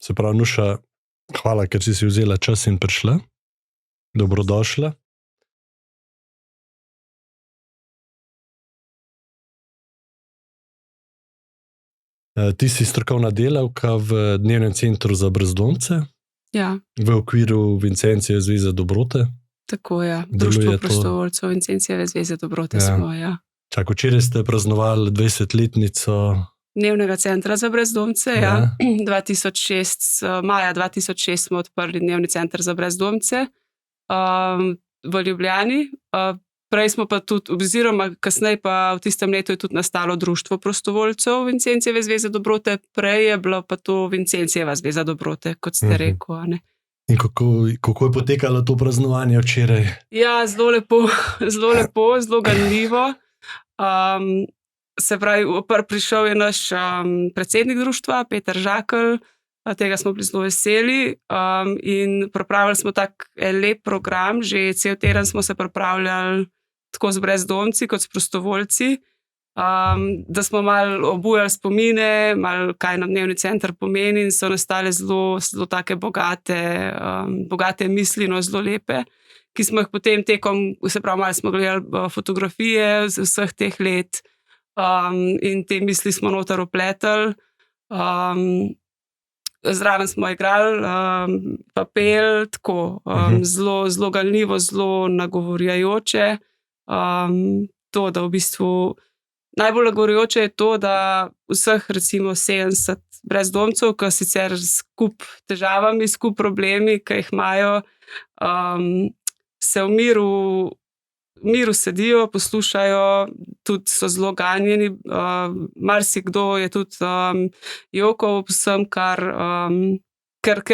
Se pravi, Nuša, hvala, ker si vzela čas in prišla. Dobrodošla. Ti si strokovna delavka v Dnevnem centru za brezdomce. Ja. V okviru Vincencijeve zveze dobrote. Tako je, Društvo prostovoljcev Vincencijeve zveze dobrote smo, ja. Čak, včeraj ste praznovali 20-letnico Dnevnega centra za brezdomce, ja. 2006, maja 2006 smo odprli Dnevni center za brezdomce v Ljubljani. Prej smo pa tudi, oziroma kasneje pa v tistem letu je tudi nastalo Društvo prostovoljcev Vincencijeve zveze dobrote, prej je bilo pa to Vincencijeva zveza dobrote, kot ste rekel, a ne. In kako je potekalo to praznovanje včeraj? Ja, zelo lepo, zelo ganljivo. Se pravi, prišel je naš predsednik društva, Peter Žakelj, tega smo bili zelo veseli in pripravili smo tak lep program, že cel teden smo se pripravljali tako z brezdomci kot s prostovoljci, da smo malo obujali spomine, malo kaj nam Dnevni center pomeni in so nastale zelo take bogate misli, no, zelo lepe, ki smo jih potem tekom, se pravi, malo smo gledali fotografije z vseh teh let in te misli smo noter opletali. Zraven smo igrali papel, tako zelo ganljivo, zelo nagovorjajoče. To, da v bistvu najbolj nagovorjajoče je to, da vseh recimo 70 brezdomcev, ki sicer skup težavami, skup problemi, ki jih imajo, se v miru sedijo, poslušajo, tudi so zelo ganjeni. Marsikdo je tudi jokal vsem, kar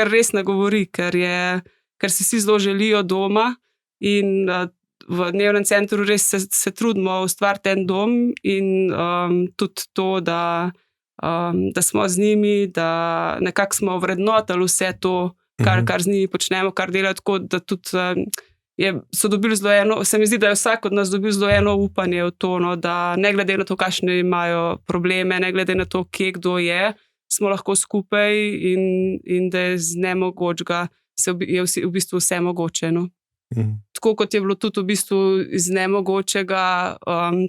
res ne govori, ker si vsi zelo želijo doma in v Dnevnem centru res se trudimo ustvariti en dom in tudi to, da smo z njimi, da nekako smo ovrednotili vse to, kar z njimi počnemo, kar delajo, tako da tudi so dobili zelo eno, se mi zdi, da je vsak od nas dobil zelo eno upanje v to, no, da ne glede na to, kakšne imajo probleme, ne glede na to, kje kdo je, smo lahko skupaj in da je z nemogočega je v bistvu vse mogoče, no. Tako kot je bilo tudi v bistvu iz nemogočega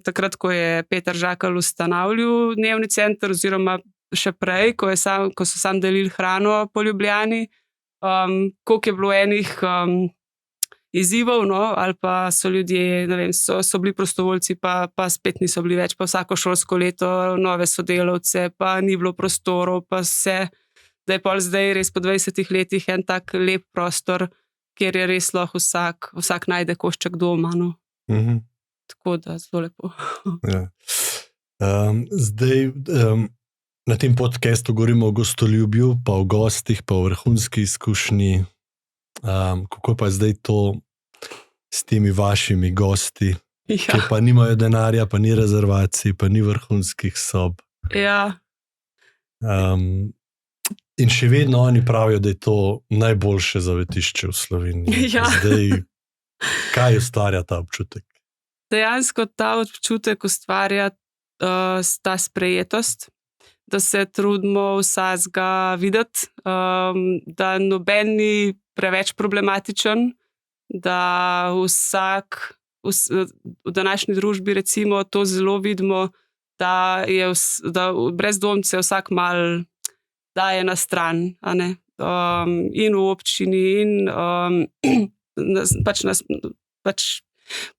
takrat, ko je Peter Žakelj ustanavljal Dnevni center, oziroma še prej, ko so sam delili hrano po Ljubljani, koliko je bilo enih izzivov, no, ali pa so ljudje, ne vem, so bili prostovoljci, pa spet niso bili več, pa vsako šolsko leto nove sodelavce, pa ni bilo prostorov, pa vse, da je pol zdaj res po 20 letih en tak lep prostor, kjer je res lahko vsak najde košček doma, no. Tako da, zelo lepo. Ja. Zdaj, na tem podcastu govorimo o gostoljubju, pa o gostih, pa o vrhunski izkušnji. Kako pa je zdaj to s temi vašimi gosti, ki pa nimajo denarja, pa ni rezervacij, pa ni vrhunskih sob. Ja. In še vedno oni pravijo, da je to najboljše zavetišče v Sloveniji. Ja. Zdaj, kaj ustvarja ta občutek? Dejansko ta občutek ustvarja ta sprejetost, da se trudimo vsakega videti, da noben ni preveč problematičen, da vsak v današnji družbi recimo to zelo vidimo, da brezdomce vsak mal daje na stran, a ne, in v občini in pač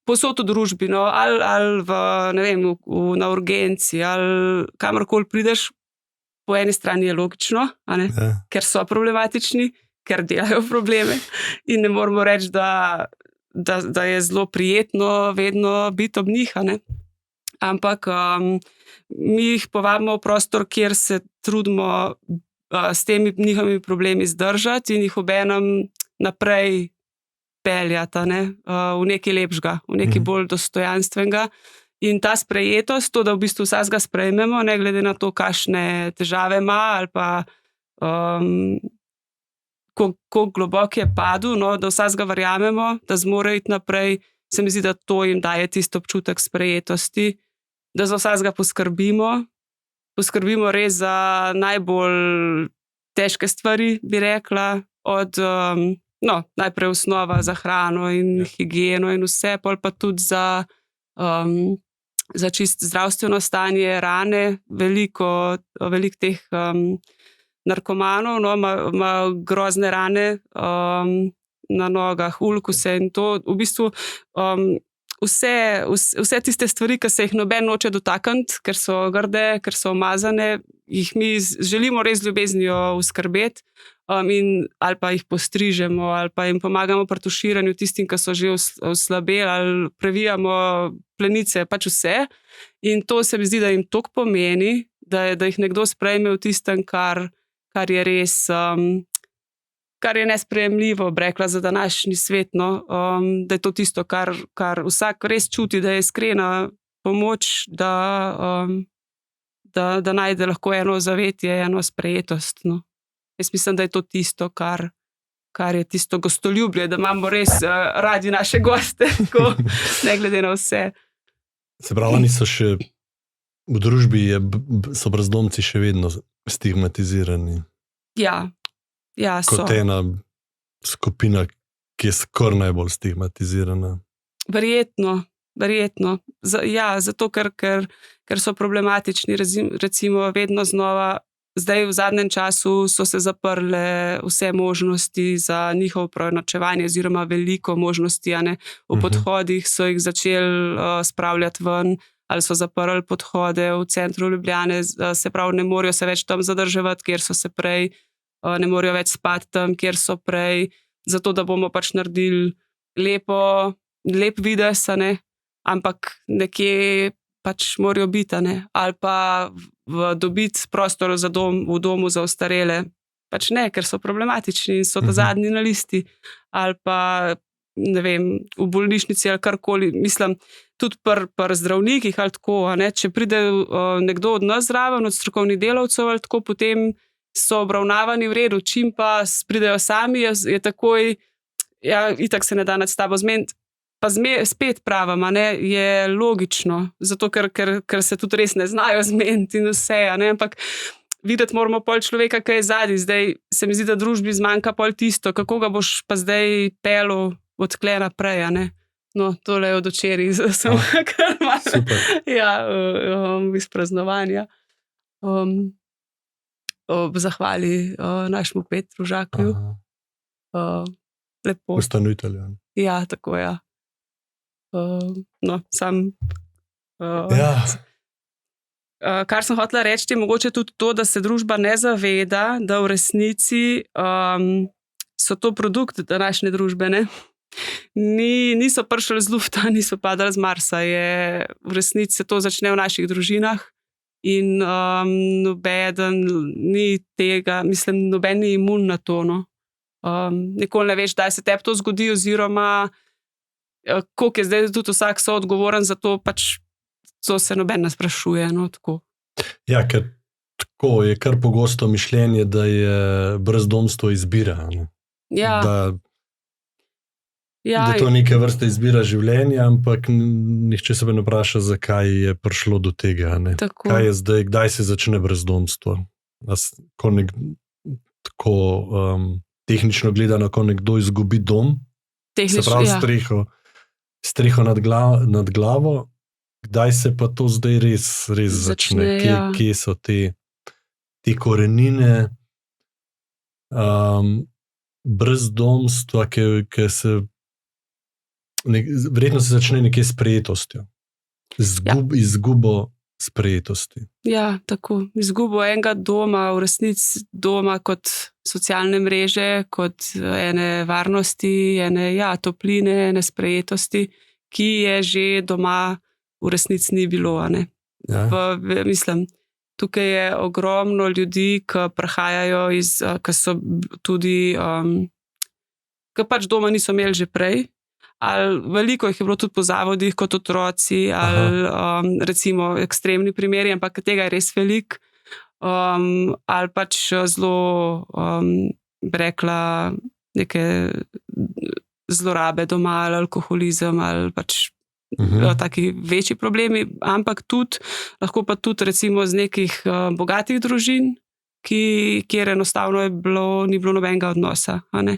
povsod v družbi, no, ali v, ne vem, na urgenci, ali kamorkoli prideš, po eni strani je logično, a ne, ker so problematični, ker delajo probleme in ne moramo reči, da je zelo prijetno vedno biti ob njih, a ne. Ampak mi jih povabimo v prostor, kjer se trudimo s temi njihovimi problemi zdržati in jih obenem naprej peljati, a ne, v nekaj lepšega, v nekaj bolj dostojanstvenega. In ta sprejetost, to, da v bistvu vsakega sprejmemo, ne glede na to, kakšne težave ima ali pa kako globok je padel, no, da vsakega verjamemo, da zmore iti naprej, se mi zdi, da to jim daje tisto občutek sprejetosti, da za vsakega poskrbimo res za najbolj težke stvari, bi rekla, od najprej osnova za hrano in higieno in vse, pol pa tudi za čist zdravstveno stanje, rane, veliko teh narkomanov, ima grozne rane na nogah, ulkuse in to v bistvu vse tiste stvari, ki se jih noben noče dotakniti, ker so grde, ker so umazane, jih mi želimo res z ljubeznijo oskrbeti, ali pa jih postrižemo, ali pa jim pomagamo pri tuširanju tistim, ki so že oslabeli, ali previjamo plenice, pač vse. In to se mi zdi, da jim toliko pomeni, da jih nekdo sprejme v tistem, kar je res, kar je nesprejemljivo, bi rekla, za današnji svet, da je to tisto, kar vsak res čuti, da je iskrena pomoč, da najde lahko eno zavetje, eno sprejetost. Jaz mislim, da je to tisto, kar je tisto gostoljubje, da imamo res radi naše goste, tako, ne glede na vse. Se pravi, oni so še v družbi, so brezdomci še vedno stigmatizirani. Ja, so. Kot ena skupina, ki je skoraj najbolj stigmatizirana. Verjetno. Zato, ker so problematični, recimo vedno znova. Zdaj v zadnjem času so se zaprle vse možnosti za njihovo prenočevanje, oziroma veliko možnosti, v podhodih so jih začeli spravljati ven, ali so zaprli podhode v centru Ljubljane, se pravi, ne morejo se več tam zadrževati, kjer so se prej, ne morejo več spati tam, kjer so prej, zato da bomo pač naredili lep videz, ampak nekje pač morajo biti, ali pa dobiti prostor v domu za ostarele. Pač ne, ker so problematični in so zadnji na listi. Ali pa, ne vem, v bolnišnici ali karkoli. Mislim, tudi pri zdravnikih ali tako, če pride nekdo od nas zraven, od strokovnih delavcev ali tako, potem so obravnavani v redu. Čim pa pridejo sami, je takoj, itak se ne da nad s tabo zmeniti. Pa spet pravim, je logično, zato ker se tudi res ne znajo zmeniti in vse, ampak videti moramo pol človeka, ki je zadnji. Zdaj se mi zdi, da družbi zmanjka pol tisto, kako ga boš pa zdaj pelil od tle naprej, No, tole je od včeraj, sem kar malo iz praznovanja. Zahvali našemu Petru Žaklju. Lepo. Ustanovitelju. Ja, tako, ja. Kar sem hotela reči, je mogoče tudi to, da se družba ne zaveda, da v resnici so to produkt današnje družbe, niso prišli z lufta, niso padali z Marsa, v resnici se to začne v naših družinah in nobeden ni tega, mislim, noben ni imun na to, nikoli ne veš, kdaj se tebi to zgodi, oziroma koliko je zdaj tudi vsak soodgovoren za to, pač to se noben ne sprašuje, tako. Ja, ker tako je kar pogosto mišljenje, da je brezdomstvo izbira, Da to neke vrste izbira življenja, ampak nihče se ne vpraša, zakaj je prišlo do tega, Kaj je zdaj, kdaj se začne brezdomstvo? Tako tehnično gledano, ko nekdo izgubi dom, se pravi streho nad glavo, kdaj se pa to zdaj res začne? Kje so te korenine brezdomstva, ki se verjetno se začne nekje s sprejetostjo. Izgubo sprejetosti. Ja, tako. Izgubo enega doma, v resnici doma kot socialne mreže, kot ene varnosti, ene topline, ene sprejetosti, ki je že doma v resnici ni bilo. Mislim, tukaj je ogromno ljudi, ki prihajajo ki so tudi, ki pač doma niso imeli že prej. Ali veliko jih je bilo tudi po zavodih kot otroci, ali recimo ekstremni primeri, ampak tega je res veliko. Ali pač zelo, bi rekla, neke zlorabe doma, ali alkoholizem, ali pač taki večji problemi, ampak tudi, lahko pa tudi recimo z nekih bogatih družin, kjer enostavno ni bilo nobenega odnosa. A ne?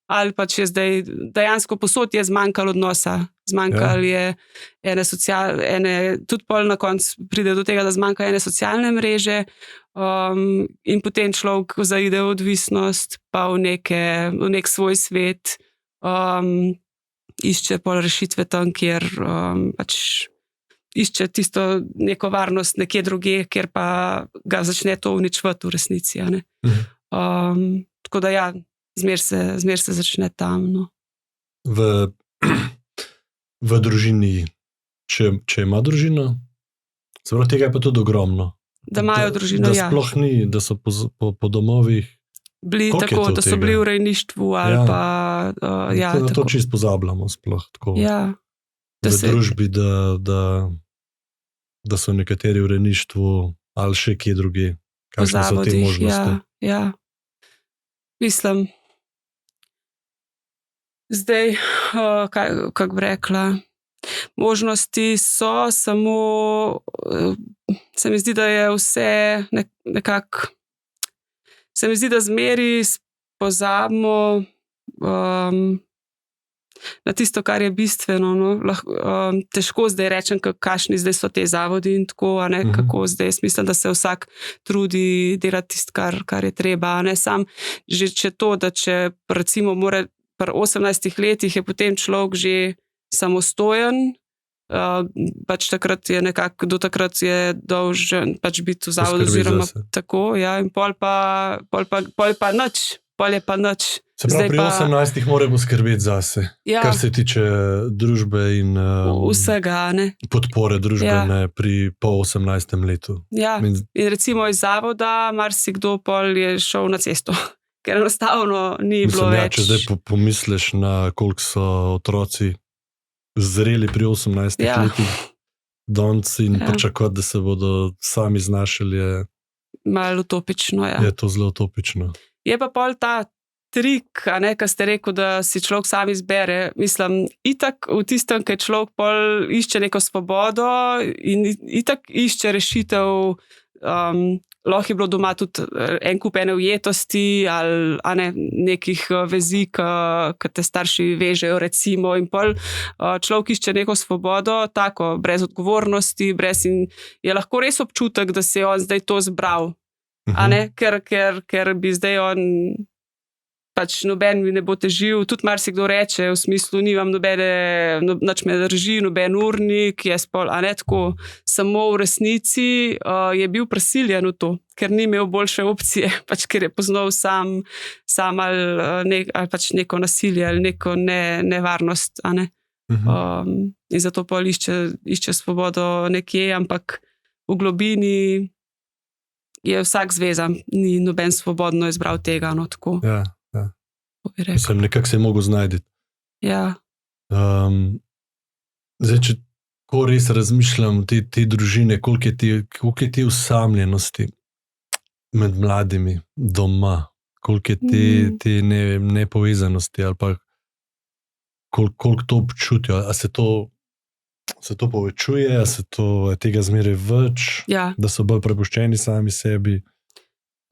Ali pa če zdaj dejansko posod je zmanjkalo odnosa, zmanjkalo je tudi pol na koncu pride do tega, da zmanjka ene socialne mreže in potem človek zaide v odvisnost, pa v nek svoj svet, išče pol rešitve tam, kjer pač išče tisto neko varnost nekje drugje, kjer pa ga začne to uničevati v resnici. A ne? Tako da ja, zmer se začne tam. No. V družini, če ima družino, zelo tega je pa tudi ogromno. Da imajo družino, ja. Da sploh ni, da so po domovih. Bili tako, da so bili v rejništvu ali pa... Ja, to čisto pozabljamo sploh tako. Ja. V družbi, da so nekateri v rejništvu ali še kje druge. Kakšne so te možnosti? Ja. Mislim, zdaj, kako bi rekla, možnosti so, samo se mi zdi, da je vse nekako, se mi zdi, da zmeri pozabimo na tisto, kar je bistveno. No? Težko zdaj rečem, kakšni zdaj so te zavodi in tako, a ne, kako zdaj. Jaz mislim, da se vsak trudi delati tisto, kar je treba. Ne? Sam že če to, da če recimo mora pri 18 letih je potem človek že samostojen, pač takrat je nekako, do takrat je dolžen pač biti v zavodu oziroma tako, ja, in pol pa nič, pol je pa nič. Se pravi, pri 18 mora poskrbeti zase, ja, kar se tiče družbe in vsega, ne? Podpore družbene, ja, pri po 18. letu. Ja, in recimo iz zavoda marsikdo pol je šel na cesto, ker enostavno ni bilo več. Če zdaj pomisliš na koliko so otroci zreli pri 18 letih danes in pričakovati, da se bodo sami znašali, je malo utopično. Ja. Je to zelo utopično. Je pa pol ta trik, a ne, kar ste rekel, da si človek sam izbere. Mislim, itak v tistem, kaj človek pol išče neko svobodo in itak išče rešitev, lahko je bilo doma tudi en kup ene ujetosti ali a ne, nekih vezi, ki te starši vežejo recimo, in pol človek išče neko svobodo, tako, brez odgovornosti, in je lahko res občutek, da se je on zdaj to zbral, a ne, ker bi zdaj on pač noben mi ne bo težil, tudi marsikdo reče, v smislu, nimam nič me drži, noben urnik, jaz pol, a ne tako, samo v resnici je bil prisiljen v to, ker ni imel boljše opcije, pač ker je poznal sam ali pač neko nasilje ali neko nevarnost, a ne. In zato pol išče svobodo nekje, ampak v globini je vsak zvezan, ni noben svobodno izbral tega, no tako. Ja. Mislim, nekako se je mogel znajti. Ja. Zdaj, če ko res razmišljam te družine, koliko je te osamljenosti med mladimi doma, koliko je te nepovezanosti ali pa koliko to občutijo, a se to povečuje, a se to tega zmeraj več, ja, da so bolj prepuščeni sami sebi,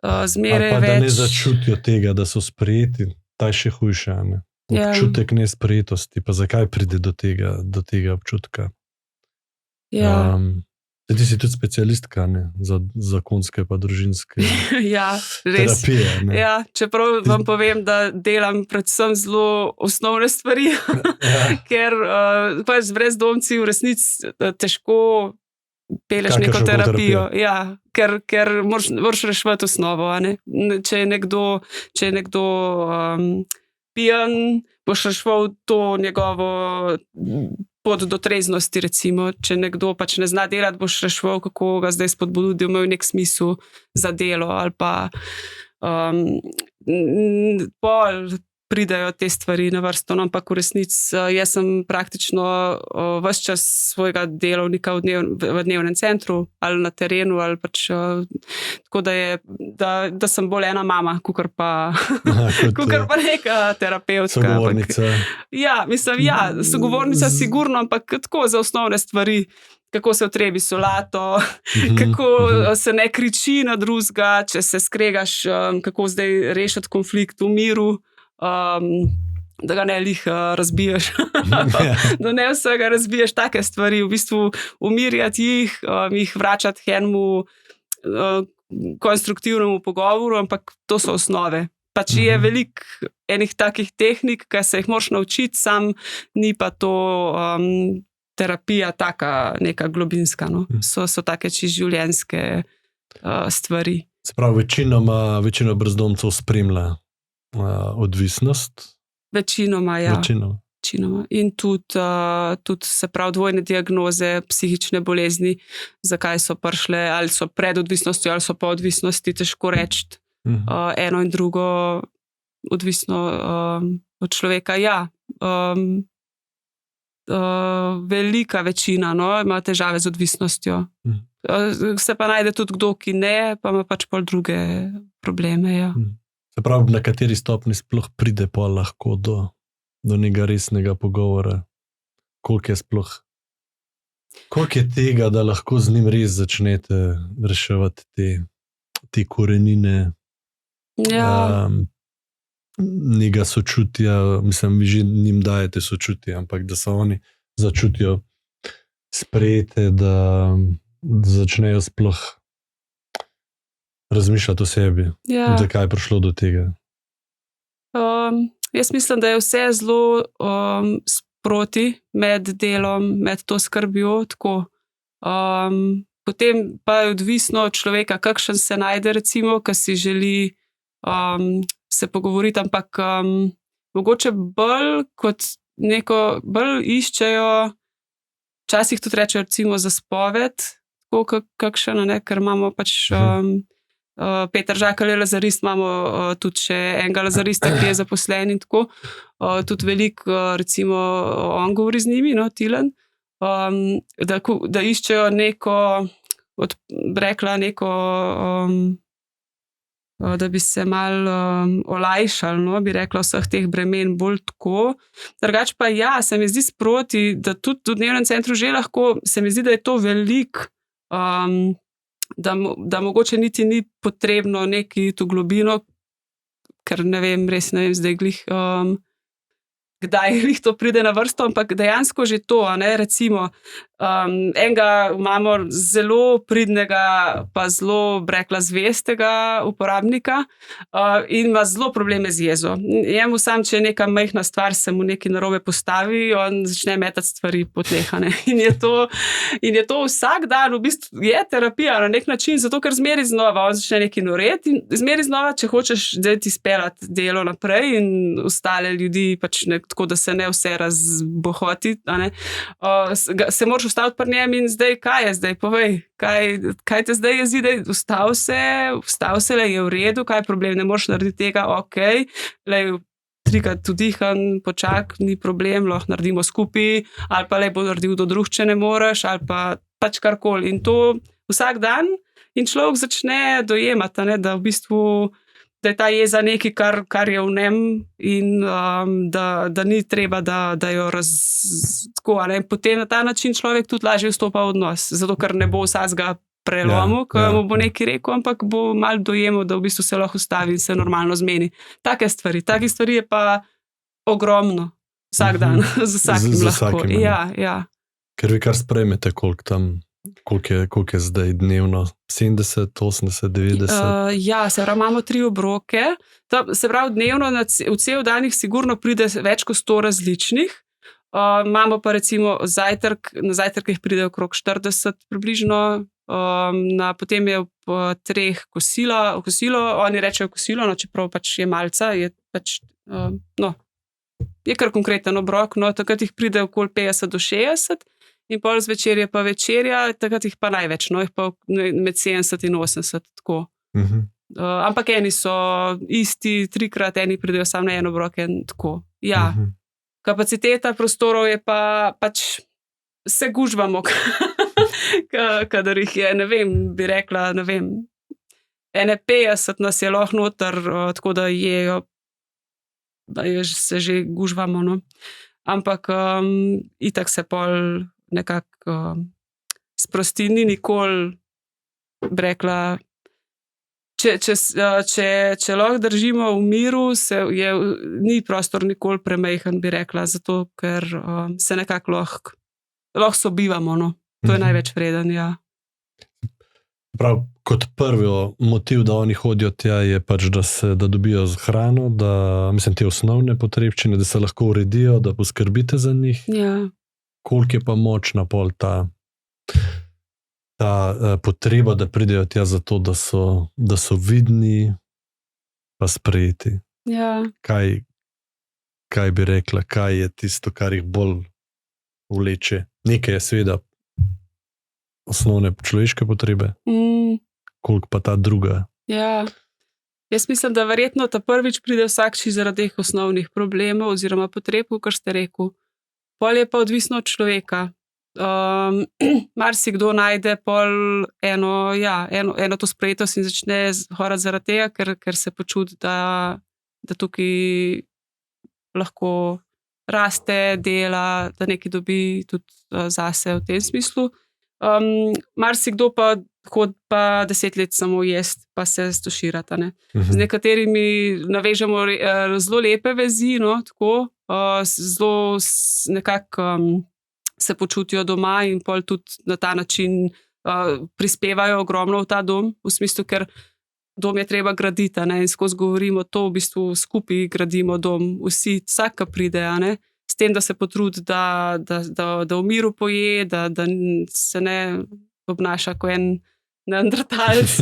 zmeraj ali pa več, da ne začutijo tega, da so sprejeti. Ta je še hujša, ne? Občutek nesprejetosti, pa zakaj pride do tega občutka? Ja. Ti si tudi specialistka, ne? Za zakonske pa družinske ja, res. Terapije. Ne? Ja, čeprav vam povem, da delam predvsem zelo osnovne stvari, ker pač z brezdomci v resnici težko peleš neko terapijo. Ja, ker moraš reševati osnovo. A ne? Če je nekdo pijan, boš reševal to njegovo pot do treznosti, recimo. Če nekdo pač ne zna delati, boš reševal, kako ga zdaj spodbuditi, da ima nek smisel za delo, ali pa pol pridajo te stvari na vrsto, ampak v resnici jaz sem praktično ves čas svojega delovnika v dnevnem centru ali na terenu, ali pač tako da sem bolj ena mama, kakor pa neka terapevtka. Sogovornica. Ja, mislim, sogovornica sigurno, ampak tako za osnovne stvari, kako se utrebi solato, kako se ne kriči na drugega, če se skregaš, kako zdaj rešiti konflikt v miru, da ga ne lih razbiješ, da ne vsega razbiješ, take stvari, v bistvu umirjati jih vračati k enemu konstruktivnemu pogovoru, ampak to so osnove. Pač je veliko enih takih tehnik, ki se jih moraš naučiti, sam ni pa to terapija taka neka globinska, no. So take čisto življenjske stvari. Se pravi, večino brezdomcev spremlja odvisnost? Večinoma, ja. Večinoma. In tudi se pravi dvojne diagnoze, psihične bolezni, zakaj so prišle, ali so pred odvisnostjo, ali so po odvisnosti, težko reči. Eno in drugo odvisno od človeka. Ja, velika večina ima težave z odvisnostjo. Se pa najde tudi kdo, ki ne, pa ima pač pol druge probleme. Ja. Se pravi, na kateri stopni sploh pride pa lahko do nekega resnega pogovora? Koliko je tega, da lahko z njim res začnete reševati te korenine? Ja. Njega sočutja, mislim, vi že njim dajete sočutje, ampak da se oni začutijo sprejete, da začnejo sploh razmišljati o sebi. Ja. Zakaj je prišlo do tega? Jaz mislim, da je vse zelo sproti med delom, med to skrbjo, tako. Potem pa je odvisno od človeka, kakšen se najde, recimo, ki si želi se pogovoriti, ampak mogoče bolj kot bolj iščejo, včasih tudi rečejo recimo za spoved, tako kakšen, ker imamo pač Peter Žakelj je lazarist, imamo tudi še enega lazarista, ki je zaposlen in tako. Tudi veliko, recimo, on govori z njimi, Tilen, da iščejo neko, rekla neko, da bi se malo olajšali, bi rekla, vseh teh bremen bolj tako. Drugače pa ja, se mi zdi sproti, da tudi v dnevnem centru že lahko, se mi zdi, da je to veliko, da mogoče niti ni potrebno neki to globino, ker ne vem, res ne vem zdaj glih, kdaj glih to pride na vrsto, ampak dejansko že to, recimo, enega imamo zelo pridnega, pa zelo, rekla, zvestega uporabnika in ima zelo probleme z jezo. Njemu sam, če je neka majhna stvar, se mu nekaj narobe postavi, on začne metati stvari po tleh, In je to vsak dan, v bistvu je terapija na nek način, zato ker zmeri znova on začne nekaj noreti in zmeri znova, če hočeš zdaj ti speljati delo naprej in ostale ljudi pač tako, da se ne vse razbohoti, se moraš ustaviti pri njem in zdaj, kaj je zdaj, povej, kaj te zdaj jezi, ustav se, je v redu, kaj je problem, ne moreš narediti tega, okej, 3-krat vdihan, počak, ni problem, lahko naredimo skupaj, ali pa bo naredil do drug, če ne moreš, ali pa pač karkoli. In to vsak dan in človek začne dojemati, da v bistvu da je ta jeza nekaj, kar je v njem in da ni treba, da jo tako, potem na ta način človek tudi lažje vstopa v odnos, zato ker ne bo vsakega prelomil, ko mu bo nekaj rekel, ampak bo malo dojemal, da v bistvu se lahko ustavi in se normalno zmeni. Takih stvari je pa ogromno. Vsak dan, z vsakim lahko. Ja. Ker vi kar sprejmete, koliko je zdaj dnevno? 70, 80, 90? Ja, se pravi, imamo 3 obroke. Se pravi, dnevno v cel dan jih sigurno pride več kot 100 različnih. Imamo pa recimo na zajtrkih pride okrog 40 približno, potem je ob 3 kosilo, oni rečejo kosilo, čeprav pač je malca, je pač, je kar konkreten obrok, takrat jih pride okoli 50 do 60. In pol zvečer je pa večerja, takrat jih pa največ, jih pa med 70 in 80, tako. Ampak eni so isti, 3-krat, eni pridejo samo na en obrok in tako. Ja, kapaciteta prostorov je pa pač se gužvamo, kadar jih je, ne vem, bi rekla, ne vem, ene 50 nas je lahko noter, tako da se že gužvamo, Ampak itak se pol nekako sprosti, ni nikoli rekla. Če lahko držimo v miru, ni prostor nikoli premajhen, bi rekla, zato ker se nekako lahko sobivamo. No. To je največ vreden. Ja. Prav, kot prvi motiv, da oni hodijo tja, je pač, da dobijo hrano, mislim, te osnovne potrebščine, da se lahko uredijo, da poskrbite za njih. Ja. Koliko je pa močna pol ta potreba, da pridejo tja zato, da so vidni pa sprejeti. Ja. Kaj bi rekla, kaj je tisto, kar jih bolj vleče? Nekaj je seveda osnovne človeške potrebe, koliko pa ta druga. Ja. Jaz mislim, da verjetno ta prvič pride vsak zaradi teh osnovnih problemov oziroma potreb, kar ste rekel. Pol je pa odvisno od človeka. Marsikdo najde pol eno to sprejetost in začne horati zaradi tega, ker se počuti, da tukaj lahko raste, dela, da nekaj dobi tudi zase v tem smislu. Marsikdo pa hodi pa 10 let samo jesti, pa se stoširata. Z nekaterimi navežemo zelo lepe vezi, no, tako, zelo nekako se počutijo doma in pol tudi na ta način prispevajo ogromno v ta dom, v smislu, ker dom je treba graditi, in skozi govorimo to, v bistvu skupaj gradimo dom, vsi, vsak, ki pride, s tem, da se potrudi, da v miru poje, da se ne obnaša kot en neandertalec.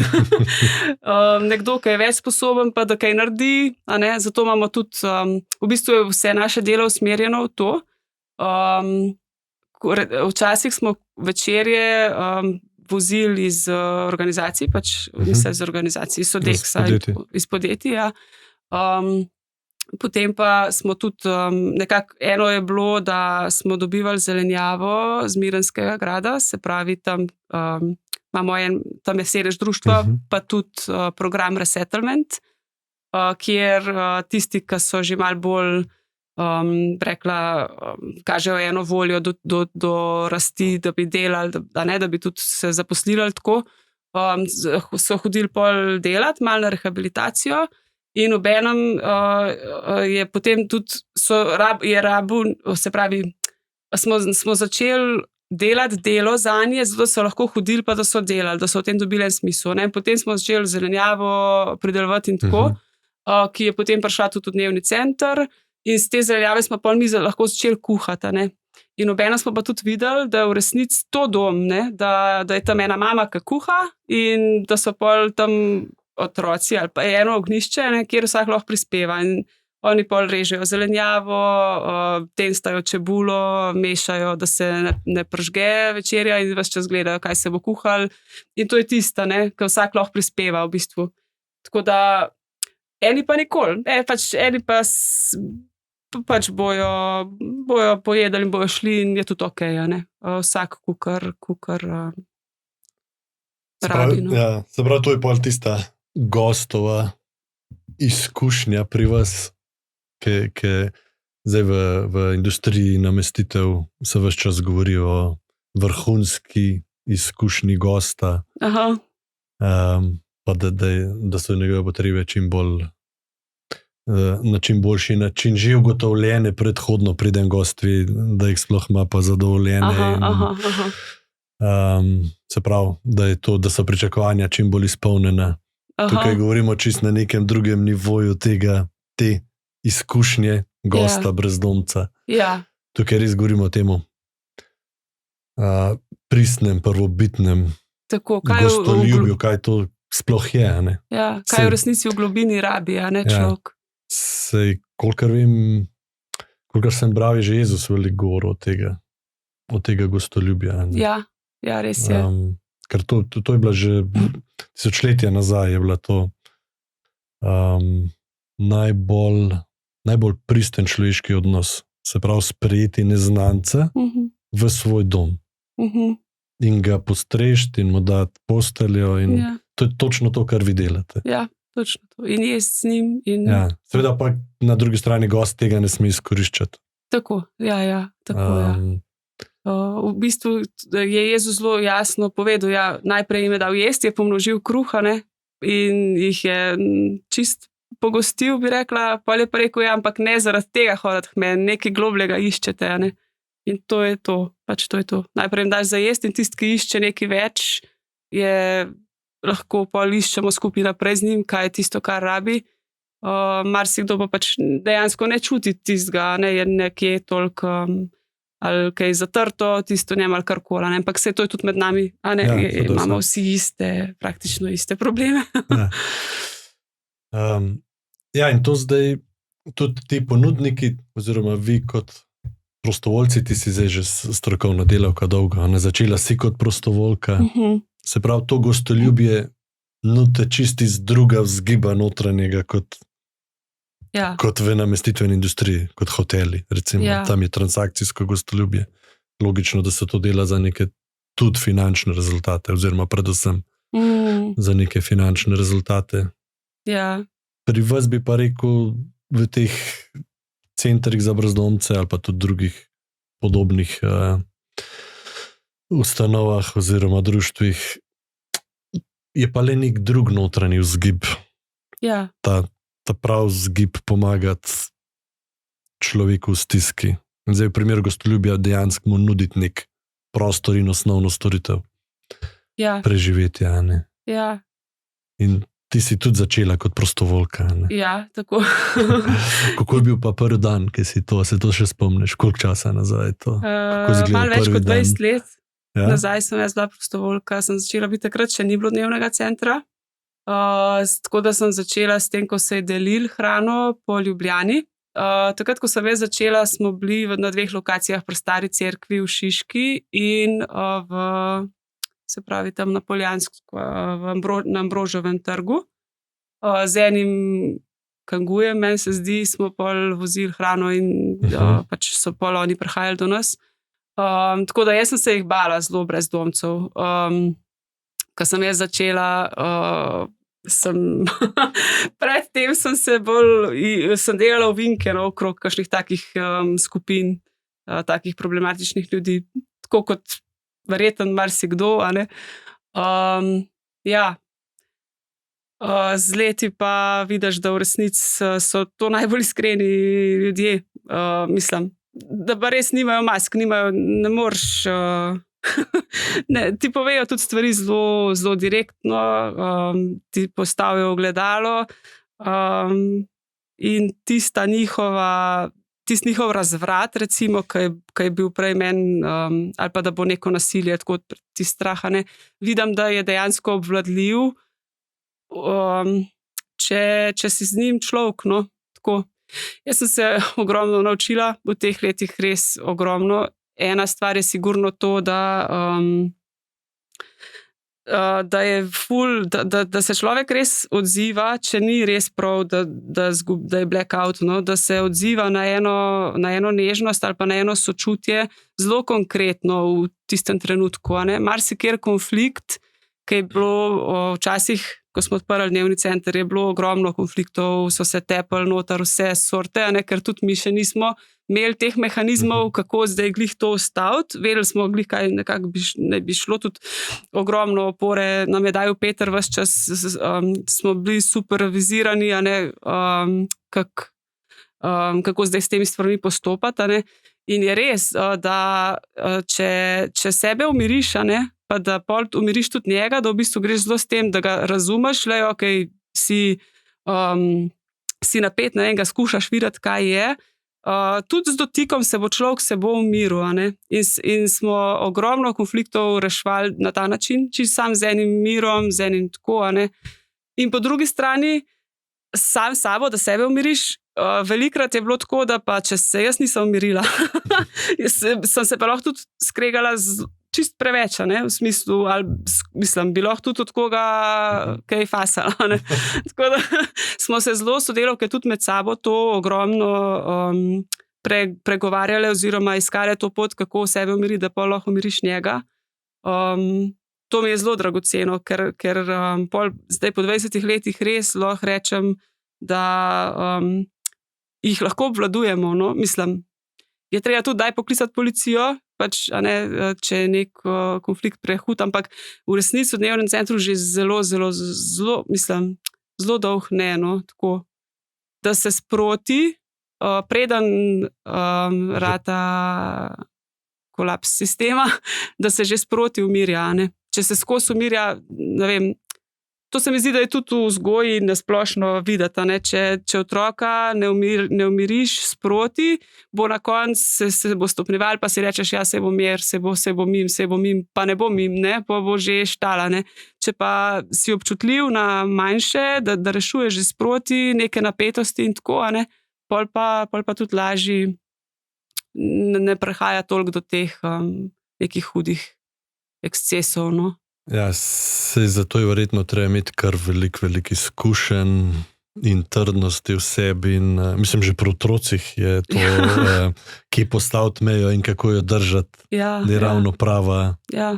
Nekdo, ki je več sposoben, pa da kaj naredi, zato imamo tudi, v bistvu je vse naše delo usmerjeno v to. Včasih smo večerje vozili iz organizacij, pač mislim iz organizacij, Sodeksa, iz podjetij, ja. Potem pa smo tudi nekako, eno je bilo, da smo dobivali zelenjavo z Mirenskega grada, se pravi tam imamo tam je sedež društva, pa tudi program Resettlement, kjer tisti, ki so že malo bolj rekla, kažejo eno voljo do rasti, da bi delali, da bi tudi se zaposlili tako, so hodili pol delati, malo na rehabilitacijo in obenem je potem tudi se pravi, smo začeli delati delo zanje, zato so lahko hodili pa da so delali, da so v tem dobili en smisel. Potem smo začeli zelenjavo pridelovati in tako, ki je potem prišla tudi v dnevni center. In z te zelenjave smo pol mi lahko začeli kuhati. In obenem smo pa tudi videli, da je v resnici to dom, da je tam ena mama, ki kuha in da so pol tam otroci ali pa eno ognjišče, kjer vsak lahko prispeva. In oni pol režejo zelenjavo, tenstajo čebulo, mešajo, da se ne pržge večerja in ves čas gledajo, kaj se bo kuhali. In to je tista, ki vsak lahko prispeva v bistvu. Tako da eni pa nikoli, eni pa pač bojo pojedali in bojo šli in je tudi okej, vsak kukar rabi. Ja, se pravi, to je pol tista gostova izkušnja pri vas, ki zdaj v industriji namestitev se ves čas govori o vrhunski izkušnji gosta, pa da so njegove potrebe čim bolj na čim boljši način že ugotovljene predhodno, preden gost ve, da jih sploh ima pa zadovoljene. Se pravi, da so pričakovanja čim bolj izpolnjena. Tukaj govorimo čisto na nekem drugem nivoju te izkušnje gosta brezdomca. Tukaj res govorimo o temu pristnem, prvobitnem gostoljubju, kaj to sploh je. Kaj v resnici v globini rabi, človek. Sej, kolikor vem, kolikor sem bral, je že Jezus veliko govoril od tega gostoljubja. Ja, res je. Ker to je bila že tisočletja nazaj, je bila to najbolj pristen človeški odnos, se pravi sprejeti neznanca v svoj dom in ga postrežiti in mu dati posteljo in to je točno to, kar vi delate. Ja, točno to. In jesti z njim. Seveda pa na drugi strani gost tega ne sme izkoriščati. Tako, tako. V bistvu je Jezus zelo jasno povedal, ja, najprej jim je dal jesti, je pomnožil kruha, ne, in jih je čist pogostil, bi rekla, pa je pa rekel, ja, ampak ne zaradi tega hoditi k meni, nekaj globljega iščete, a ne. In to je to, pač to je to. Najprej jim daš za jesti in tisti, ki išče nekaj več, je lahko pol iščemo skupaj naprej z njim, kaj je tisto, kar rabi. Marsikdo pa pač dejansko ne čuti tistega, ne, je nekje toliko ali kaj zatrto, tisto njem ali karkoli, ampak vse to je tudi med nami, a ne, Ja, imamo vsi praktično iste probleme. Ja, in to zdaj tudi ti ponudniki, oziroma vi kot prostovoljci, ti si zdaj že strokovna delavka dolgo, a ne, začela si kot prostovoljka. Se pravi, to gostoljubje nute čisti z druga vzgiba notranjega kot v namestitveni industriji, kot hoteli, recimo. Tam je transakcijsko gostoljubje. Logično, da se to dela za neke tudi finančne rezultate, oziroma predvsem za neke finančne rezultate. Ja. Pri vas bi pa rekel, v teh centrih za brezdomce ali pa tudi drugih podobnih ustanovah oziroma društvih je pa le nek drug notranji vzgib. Ja. Ta prav vzgib pomagati človeku v stiski. In zdaj v primeru gostoljubja dejansko mu nuditi nek prostor in osnovno storitev. Ja. Preživetja, ne. Ja. In ti si tudi začela kot prostovoljka, ne. Ja, tako. Kako je bil pa prvi dan, ki si to, se to še spomniš? Koliko časa nazaj je to? Malo več kot 20 let. Ja? Nazaj sem jaz bila prostovoljka, sem začela biti takrat, še ni bilo dnevnega centra. Tako da sem začela s tem, ko se je delil hrano po Ljubljani. Takrat, ko sem jaz začela, smo bili na 2 lokacijah pri Stari cerkvi v Šiški in se pravi tam na Poljansku, na Ambroževem trgu. Z enim kangujem, meni se zdi, smo pol vozili hrano in pač so pol oni prihajali do nas. Tako da jaz sem se jih bala zelo brezdomcev. Ko sem jaz začela, predtem sem delala ovinke okrog kakšnih takih skupin, takih problematičnih ljudi, tako kot verjetno marsikdo, a ne. Ja. Z leti pa vidiš, da v resnici so to najbolj iskreni ljudje, mislim, da pa res nimajo mask, ne moreš, ne, ti povejo tudi stvari zelo, zelo direktno, ti postavijo ogledalo, in tisti njihov razvrat, recimo, ki je bil prej meni, ali pa da bo neko nasilje, tako ti strah, ne, vidim, da je dejansko obvladljiv, če si z njim človek, no, tako. Jaz sem se ogromno naučila v teh letih, res ogromno. Ena stvar je sigurno to, da je da se človek res odziva, če ni res prav, da je blackout, no, da se odziva na eno nežnost ali pa na eno sočutje zelo konkretno v tistem trenutku, a ne. Marsikjer konflikt, ki je bilo včasih, ko smo odprli dnevni center, je bilo ogromno konfliktov, so se tepli noter vse sorte, a ne, ker tudi mi še nismo imeli teh mehanizmov, kako zdaj glih to ustaviti. Vedeli smo glih, kaj nekako ne bi šlo, tudi ogromno opore nam je dajal Peter ves čas, smo bili supervizirani, a ne, kako zdaj s temi stvarmi postopati, a ne. In je res, da če sebe umiriš, a ne, pa da pol umiriš tudi njega, da v bistvu greš zelo s tem, da ga razumeš, le okej, si napet na enega, skušaš videti, kaj je. Tudi z dotikom se bo človek umiril, a ne. In smo ogromno konfliktov reševali na ta način, čisto sam z enim mirom, z enim tako, a ne. In po drugi strani, sam sabo, da sebe umiriš, velikrat je bilo tako, da pa če se jaz nisem umirila, sem se pa lahko tudi skregala čist preveč, a ne, v smislu, ali mislim, bi lahko tudi od koga kaj fasala, a ne. Tako da smo se zelo sodelavke tudi med sabo to ogromno pregovarjale oziroma iskale to pot, kako sebe umiriti, da pa lahko umiriš njega. To mi je zelo dragoceno, ker pol zdaj po 20 letih res lahko rečem, da jih lahko obvladujemo, no, mislim, je treba tudi daj poklicati policijo, pač, a ne, če je nek konflikt prehud, ampak v resnici v dnevnem centru že zelo mislim, zelo dolgo ne, no, tako, da se sproti, preden rata kolaps sistema, da se že sproti umirja, a ne. Če se skozi umirja, ne vem, to se mi zdi, da je tudi v vzgoji nasplošno videti, a ne, če otroka ne umiriš sproti, bo na koncu se bo stopnjeval, pa si rečeš, ja, saj bo mir, saj bo mim, pa ne bo mim, ne, pa bo že štala, ne. Če pa si občutljiv na manjše, da rešuješ že sproti neke napetosti in tako, a ne, pol pa tudi lažje ne prehaja toliko do teh nekih hudih ekscesov, no. Ja, saj zato je verjetno treba imeti kar veliko izkušenj in trdnosti v sebi in mislim, že pri otrocih je to, kje postaviti mejo in kako jo držati, da je ravno prava. Ja.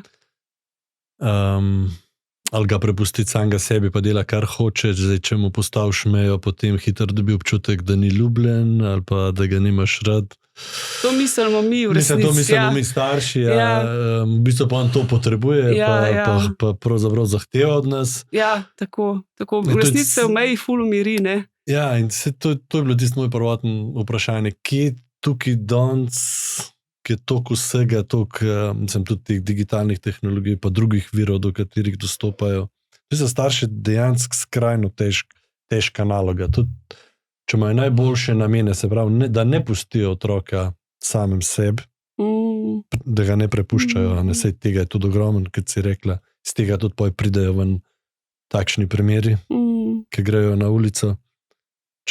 Ali ga prepustiti samega sebi, pa dela kar hoče, zdaj, če mu postaviš mejo, potem hitro dobi občutek, da ni ljubljen ali pa da ga nimaš rad. To mislimo mi v resnici. To mislimo mi starši, v bistvu pa on to potrebuje, pa pravzaprav zahteva od nas. Ja, tako. V resnici se v meji ful umiri, ne. Ja, in to je bilo tisto moj prvoten vprašanje, kje tukaj danes, ki je toliko vsega, mislim, tudi teh digitalnih tehnologij, pa drugih virov, do katerih dostopajo. To je za starše dejansko skrajno težka naloga. Tudi, če imajo najboljše namene, se pravi, da ne pustijo otroka samem sebi, da ga ne prepuščajo, ne, saj tega je tudi ogromen, kot si rekla, iz tega tudi pridejo ven takšni primeri, ki grejo na ulico,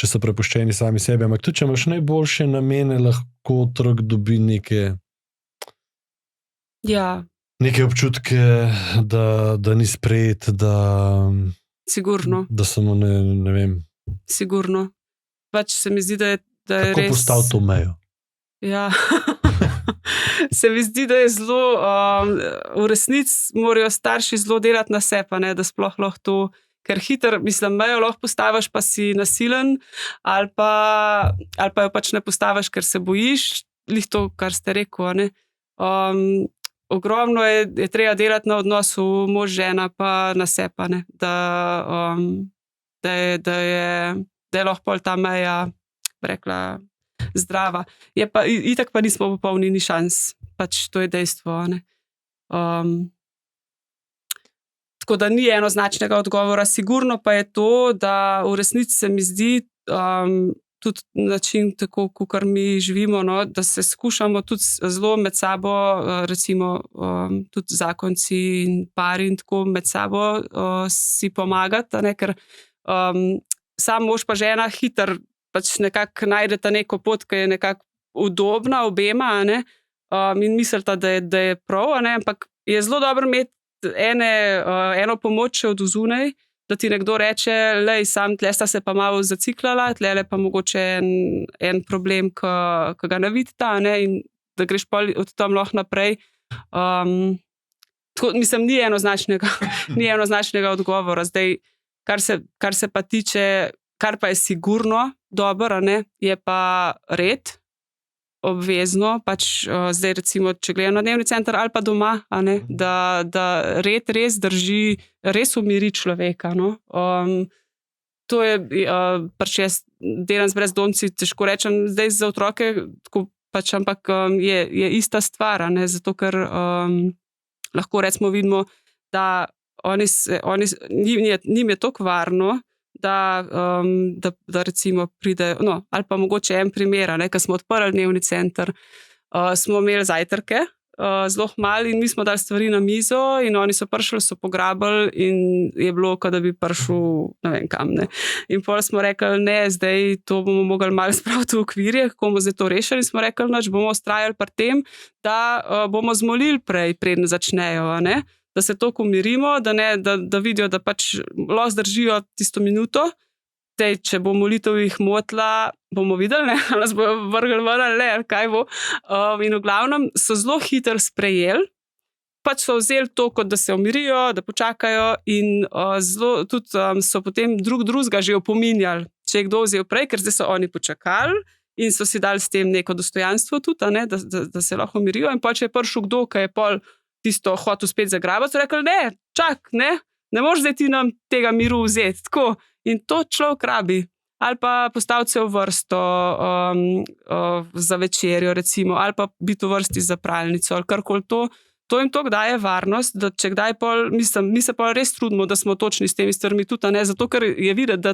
če so prepuščeni sami sebi, ampak tudi, če imaš najboljše namene, lahko otrok dobi neke občutke, da ni sprejet, Sigurno. Da samo ne vem. Sigurno. Pač se mi zdi, da je kako res... Kako postaviti to mejo? Ja. Se mi zdi, da je zelo, v resnici morajo starši zelo delati na sebi, ne, da sploh lahko to, ker hitro, mislim, mejo lahko postaviš, pa si nasilen, ali pa jo pač ne postaviš, ker se bojiš, glih to, kar ste rekel, ne. Ogromno je treba delati na odnosu mož-žena, pa na sebi, ne, da je lahko pol ta meja, rekla, zdrava. Je pa, itak pa nismo popolni, ni šans. Pač to je dejstvo, ne. Tako da ni enoznačnega odgovora. Sigurno pa je to, da v resnici se mi zdi tudi način, tako kakor mi živimo, no, da se skušamo tudi zelo med sabo, recimo tudi zakonci in pari in tako med sabo si pomagati, ne, ker sam mož pa žena hitro pač nekako najdeta neko pot, ki je nekako udobna obema, ne, in mislita, da je prav, ne, ampak je zelo dobro imeti eno pomoč od zunaj, da ti nekdo reče, lej, sam tle sta se pa malo zaciklala, tlele pa mogoče en problem, ki ga ne vidita, ne, in da greš pol od tam lahko naprej. Tako, mislim, ni enoznačnega odgovora. Zdaj, kar se pa tiče, kar pa je sigurno dobro, ne, je pa red, obvezno, pač zdaj recimo, če gledam na dnevni center ali pa doma, a ne, da red res drži, res umiri človeka, no. To je, pač jaz delam z brezdomci, težko rečem zdaj za otroke, tako pač, ampak je ista stvar, a ne, zato ker lahko recimo vidimo, da njim je toliko varno, da recimo pridejo, no, ali pa mogoče en primer, ne, ko smo odprli dnevni center, smo imeli zajtrke, zelo malo in mi smo dali stvari na mizo in oni so prišli, so pograbili in je bilo, kot da bi prišel ne vem kam, ne. In potem smo rekli, ne, zdaj to bomo mogli malo spraviti v okvirje, kako bomo zdaj to rešili, in smo rekli, nič, bomo vztrajali pri tem, da bomo zmolili prej, preden začnejo, a ne. Da se toliko umirimo, da vidijo, da pač lahko zdržijo tisto minuto. Tej, če bo molitev jih motila, bomo videli, ne, ali nas bojo vrgli ven ali ne, ali kaj bo. In v glavnem so zelo hitro sprejeli, pač so vzeli to, kot da se umirijo, da počakajo in zelo tudi so potem drugega že opominjali, če je kdo vzel prej, ker zdaj so oni počakali in so si dali s tem neko dostojanstvo tudi, ne, da se lahko umirijo. In če je prišel kdo, ki je pol tisto hotel spet zagrabati, so rekli, ne, čak, ne moreš zdaj ti nam tega miru vzeti. Tako. In to človek rabi. Ali pa postaviti se v vrsto za večerjo, recimo, ali pa biti v vrsti za pralnico, ali karkoli to. To jim toliko daje varnost, da če kdaj pol, mislim, mi se pa res trudimo, da smo točni s temi stvarmi tudi, ne, zato ker je videti, da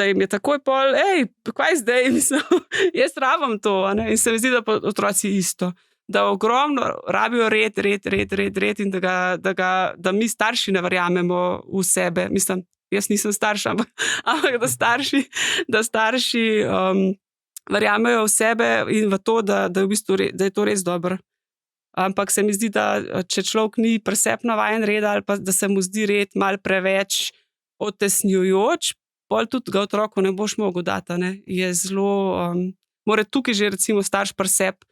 jim je takoj pol, kaj zdaj, mislim, jaz rabim to, ne, in se mi zdi, da pa otroci isto, da ogromno rabijo red in da mi starši ne verjamemo v sebe, mislim, jaz nisem starša, ampak da starši verjamejo v sebe in v to, da je v bistvu, da je to res dobro. Ampak se mi zdi, da če človek ni presep navajen reda ali pa da se mu zdi red malo preveč otesnjujoč, pol tudi ga otroku ne boš mogel dati, ne. Je zelo, mora tukaj že recimo starš presep,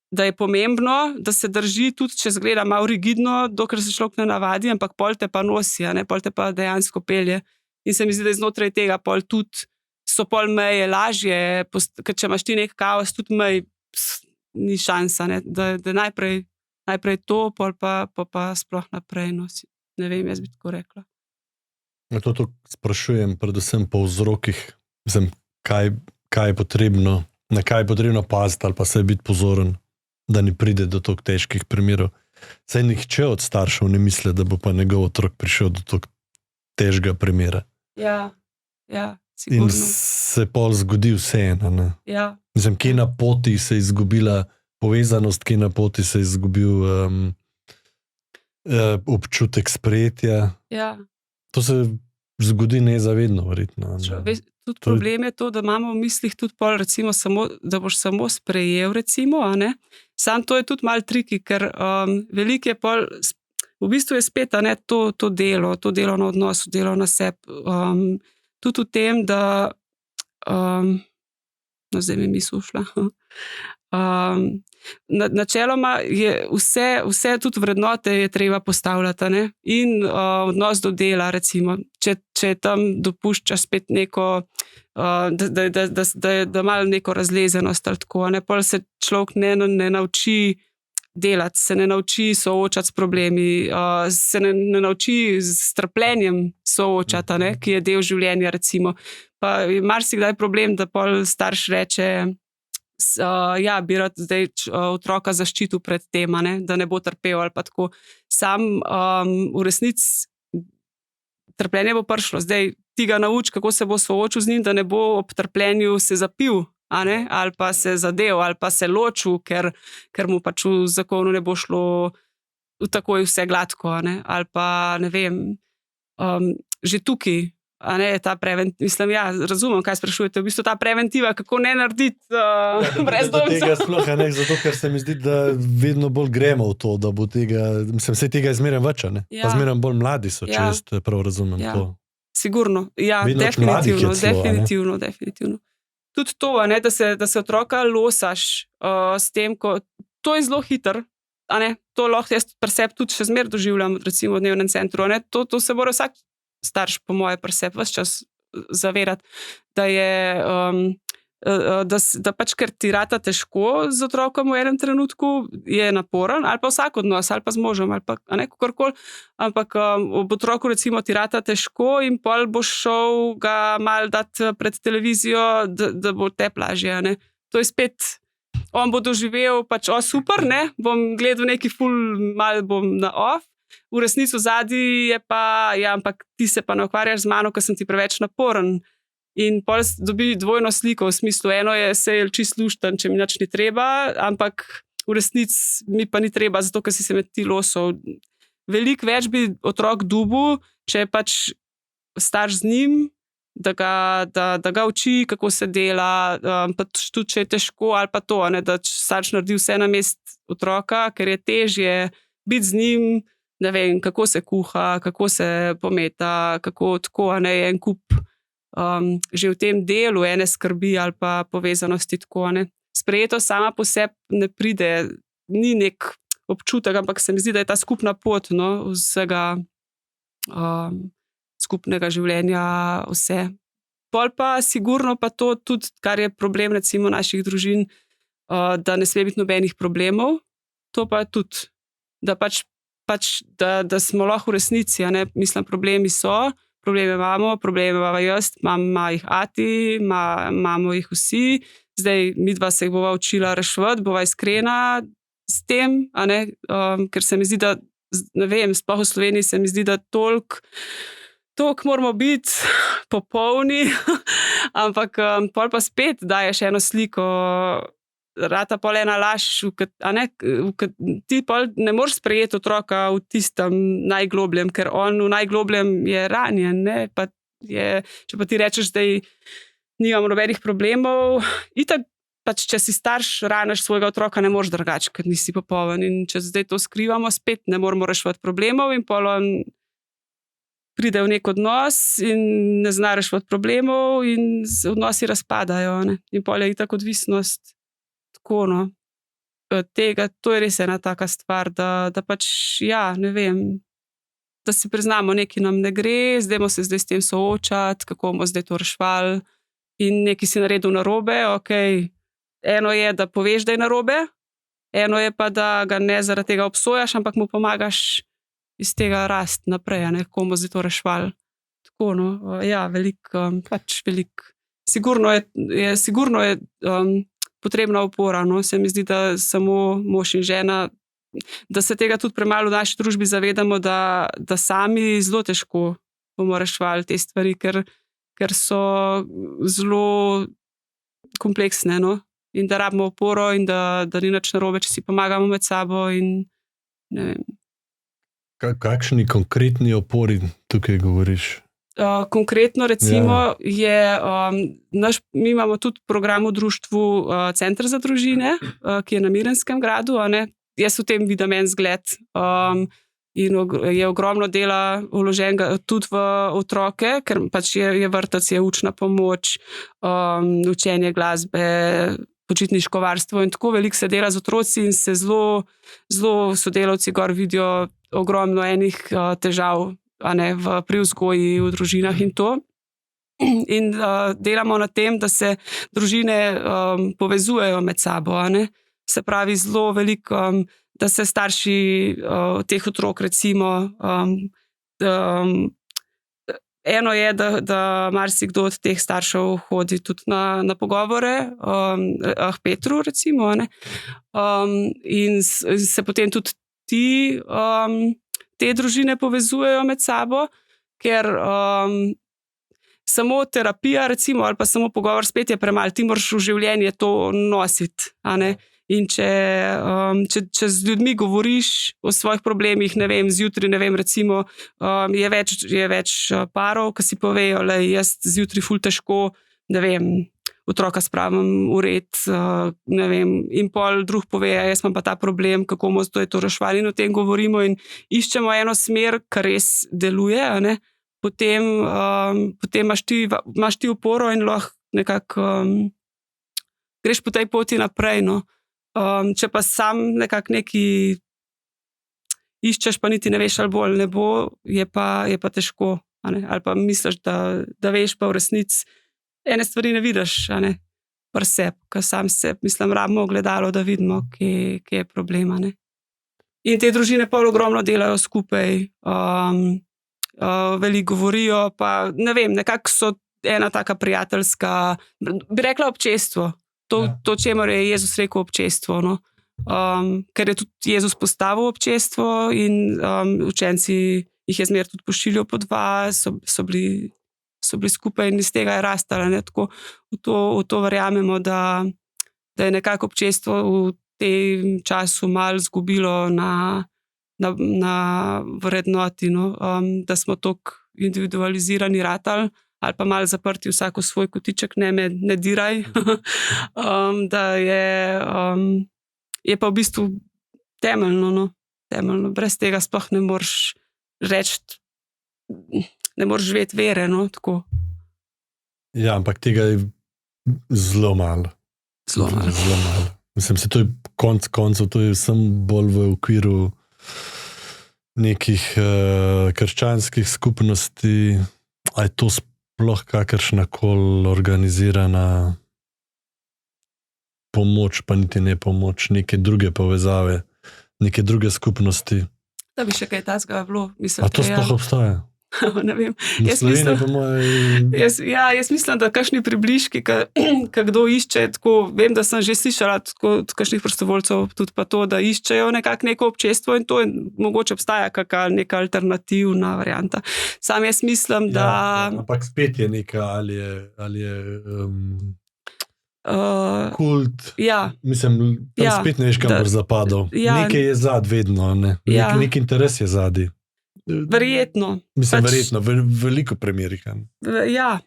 da je pomembno, da se drži tudi, če zgleda malo rigidno, dokler se človek ne navadi, ampak pol te pa nosi, ne, pol te pa dejansko pelje. In se mi zdi, da je znotraj tega pol tudi so pol meje lažje, ker če imaš ti nek kaos, tudi mej ni šansa, ne, da najprej to, pol pa sploh naprej nosi. Ne vem, jaz bi tako rekla. To sprašujem predvsem po vzrokih, mislim, kaj je potrebno, na kaj je potrebno paziti ali pa se biti pozoren, da ne pride do toliko težkih primerov. Saj nihče od staršev ne misli, da bo pa njegov otrok prišel do toliko težkega primera. Ja, sigurno. In se pol zgodi vseeno, ne. Ja. Mislim, kje na poti se je izgubila povezanost, kje na poti se je izgubil občutek sprejetja. Ja. To se zgodi nezavedno, verjetno. Tudi problem je to, da imamo v mislih tudi pol, recimo, samo, da boš samo sprejel, recimo, a ne. Sam to je tudi malo triki, ker veliko je pol, v bistvu je spet, a ne, to delo na odnosu, delo na sebi. Tudi v tem, da zdaj mi misel šla. Načeloma je vse tudi vrednote je treba postavljati, ne? In odnos do dela, recimo, če tam dopušča spet neko, da malo neko razlezenost ali tako, ne? Pol se človek ne nauči delati, se ne nauči soočati s problemi, se ne nauči s trpljenjem soočati, ne? Ki je del življenja, recimo. Pa je marsikdaj problem, da pol starš reče, bi rad zdaj otroka zaščitil pred tem, ne? Da ne bo trpel ali pa tako. Sam v resnici trpljenje bo prišlo. Zdaj ti ga nauči, kako se bo soočil z njim, da ne bo ob trpljenju se zapil, a ne? Ali pa se zadev, ali pa se ločil, ker mu pač v zakonu ne bo šlo takoj vse gladko, a ne? Ali pa, ne vem, že tukaj, a ne, mislim, razumem, kaj sprašujete, v bistvu ta preventiva, kako ne narediti brezdomca. Tega sploh, ne, zato ker se mi zdi, da vedno bolj gremo v to, da bo tega, mislim, vse tega je zmeraj več, ne? Pa zmeraj bolj mladi so, če jaz prav razumem to. Sigurno, vedno definitivno. Tudi to, ne, da se otroka losaš s tem, ko to je zelo hitro, a ne, to lahko jaz pri sebi tudi še zmeraj doživljam, recimo v dnevnem centru, a ne, to se mora vsak starš po moje pri sebi ves čas zavedati, da je, da pač ker ti rata težko z otrokom v enem trenutku, je naporen, ali pa vsak odnos, ali pa z možem, ali pa, a ne, kakorkoli, ampak ob otroku recimo ti rata težko in pol boš šel ga malo dati pred televizijo, da bo te plažje, a ne. To je spet, on bo doživel pač, super, ne, bom gledal neki ful, malo bom na off, v resnici zadnji je pa, ampak ti se pa ne ukvarjaš z mano, ker sem ti preveč naporen. In pol dobi dvojno sliko, v smislu, eno je sej čisto lušten, če mi nič ni treba, ampak v resnici mi pa ni treba, zato ker si se med ti losov. Veliko več bi otrok dobil, če je pač starš z njim, da ga uči, kako se dela, pa tudi, če je težko, ali pa to, ne, da starš naredi vse na mest otroka, ker je težje biti z njim, ne vem, kako se kuha, kako se pometa, kako tako, ne, je en kup že v tem delu ene skrbi ali pa povezanosti tako, ne. Sprejeto sama po sebi ne pride, ni nek občutek, ampak se mi zdi, da je ta skupna pot, no, vsega skupnega življenja vse. pol pa sigurno pa to tudi, kar je problem recimo naših družin, da ne sme biti nobenih problemov. To pa tudi, da da smo lahko v resnici, a ne, mislim, problemi so, probleme imamo jaz, ima jih ati, imamo jih vsi, zdaj midva se jih bova učila reševati, bova iskrena s tem, a ne, ker se mi zdi, da ne vem, sploh v Sloveniji se mi zdi, da toliko moramo biti popolni, ampak pol pa spet daješ eno sliko, rata pol ena laž, ti pol ne moreš sprejeti otroka v tistem najglobljem, ker on v najglobljem je ranjen, ne, pa če pa ti rečeš, da nimamo nobenih problemov, itak pač, če si starš, raniš svojega otroka, ne moreš drugače, ker nisi popoln, in če zdaj to skrivamo, spet ne moremo reševati problemov in pol on pride v nek odnos in ne zna reševati problemov in odnosi razpadajo, ne, in pol je itak odvisnost tako, no, tega, to je res ena taka stvar, da pač, ja, ne vem, da si priznamo, nekaj nam ne gre, zdajmo se zdaj s tem soočati, kako bomo zdaj to reševali in nekaj si naredil narobe, okej, eno je, da poveš, da je narobe, eno je pa, da ga ne zaradi tega obsojaš, ampak mu pomagaš iz tega rasti naprej, a ne, kako bomo zdaj to reševali. Tako, no, ja, veliko, sigurno je potrebna opora, no, se mi zdi, da samo mož in žena, da se tega tudi premalo v naši družbi zavedamo, da sami zelo težko bomo reševali te stvari, ker so zelo kompleksne, no, in da rabimo oporo in da ni nič narobe, če si pomagamo med sabo in ne vem. Kakšni konkretni opori tukaj govoriš? Konkretno recimo je, mi imamo tudi program v društvu Center za družine, ki je na Mirenskem gradu, a ne. Jaz v tem vidim en zgled, in je ogromno dela vloženega tudi v otroke, ker pač je vrtec, je učna pomoč, učenje glasbe, počitniško varstvo in tako veliko se dela z otroci in se zelo sodelavci gor vidijo ogromno enih težav, a ne, pri vzgoji v družinah in to. In delamo na tem, da se družine povezujejo med sabo, a ne. Se pravi, zelo veliko, da se starši teh otrok recimo, eno je, da marsikdo od teh staršev hodi tudi na pogovore, Petru recimo, a ne, in se potem tudi te družine povezujejo med sabo, ker samo terapija recimo ali pa samo pogovor spet je premalo, ti moraš v življenje to nositi, a ne. In če z ljudmi govoriš o svojih problemih, ne vem, zjutraj, ne vem, recimo, je več parov, ki si povejo, glej, jaz zjutraj ful težko, ne vem, otroka spravim v red, ne vem, in pol drug pove, jaz imam pa ta problem, kako bomo to reševali, in o tem govorimo in iščemo eno smer, kar res deluje, a ne. Potem imaš ti oporo in lahko nekako greš po tej poti naprej, no. Če pa sam nekako nekaj iščeš, pa niti ne veš, ali bo ali ne bo, je pa težko, a ne, ali pa misliš, da veš, pa v resnici ene stvari ne vidiš, a ne, pri sebi, ker sam sebi, mislim, rabimo ogledalo, da vidimo, kje je problem, a ne. In te družine pol ogromno delajo skupaj, veliko govorijo, pa ne vem, nekako so ena taka prijateljska, bi rekla občestvo. To, čemur je Jezus rekel občestvo, no. Ker je tudi Jezus postavil občestvo in učenci jih je zmeraj tudi pošiljal po dva, so bili skupaj in iz tega je rastala, ne, tako v to verjamemo, da je nekako občestvo v tem času malo izgubilo na vrednoti, no, da smo toliko individualizirani ratali, ali pa malo zaprti vsak v svoj kotiček, ne diraj, da je pa v bistvu temeljno, no, temeljno, brez tega sploh ne moreš reči, ne moreš živeti vere, no, tako. Ja, ampak tega je zelo malo. Zelo malo. Mislim, to je koncev, to je samo bolj v okviru nekih krščanskih skupnosti, a je to sploh kakršna koli organizirana pomoč, pa niti ne pomoč, neke druge povezave, neke druge skupnosti. Da bi še kaj takega bilo. Mislim, A to sploh obstaja? Ne vem. V Sloveniji po mojem... Jaz mislim, da kakšni približki, ki kdo išče, tako, vem, da sem že slišala od kakšnih prostovoljcev tudi pa to, da iščejo nekako neko občestvo in to je, mogoče obstaja kakšna neka alternativna varianta. Sam jaz mislim, da... ampak spet je neka, ali je kult. Ja. Mislim, tam spet ne veš, kam boš zapadal. Nekaj je zad vedno, ne? Nek interes je zadi. Verjetno. Mislim, verjetno, v veliko primerih. Ja.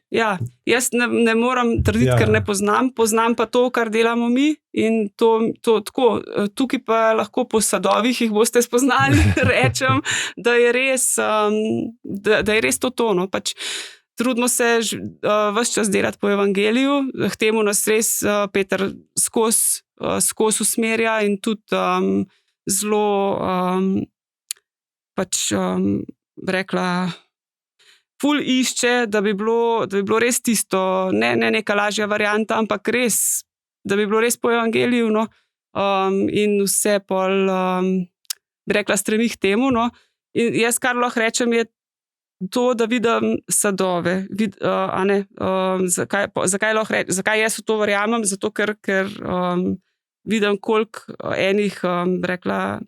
Jaz ne moram trditi, ker ne poznam pa to, kar delamo mi in to tako, tukaj pa lahko po sadovih jih boste spoznali, rečem, da je res to tono. Pač trudimo se ves čas delati po evangeliju, k temu nas res Peter skozi usmerja in tudi zelo pač rekla, ful išče, da bi bilo res tisto, ne neka lažja varianta, ampak res, da bi bilo res po evangeliju, no, in vse pol, bi rekla, stremi k temu, no, in jaz kar lahko rečem je to, da vidim sadove, zakaj jaz v to verjamem, zato ker vidim koliko enih, bi rekla,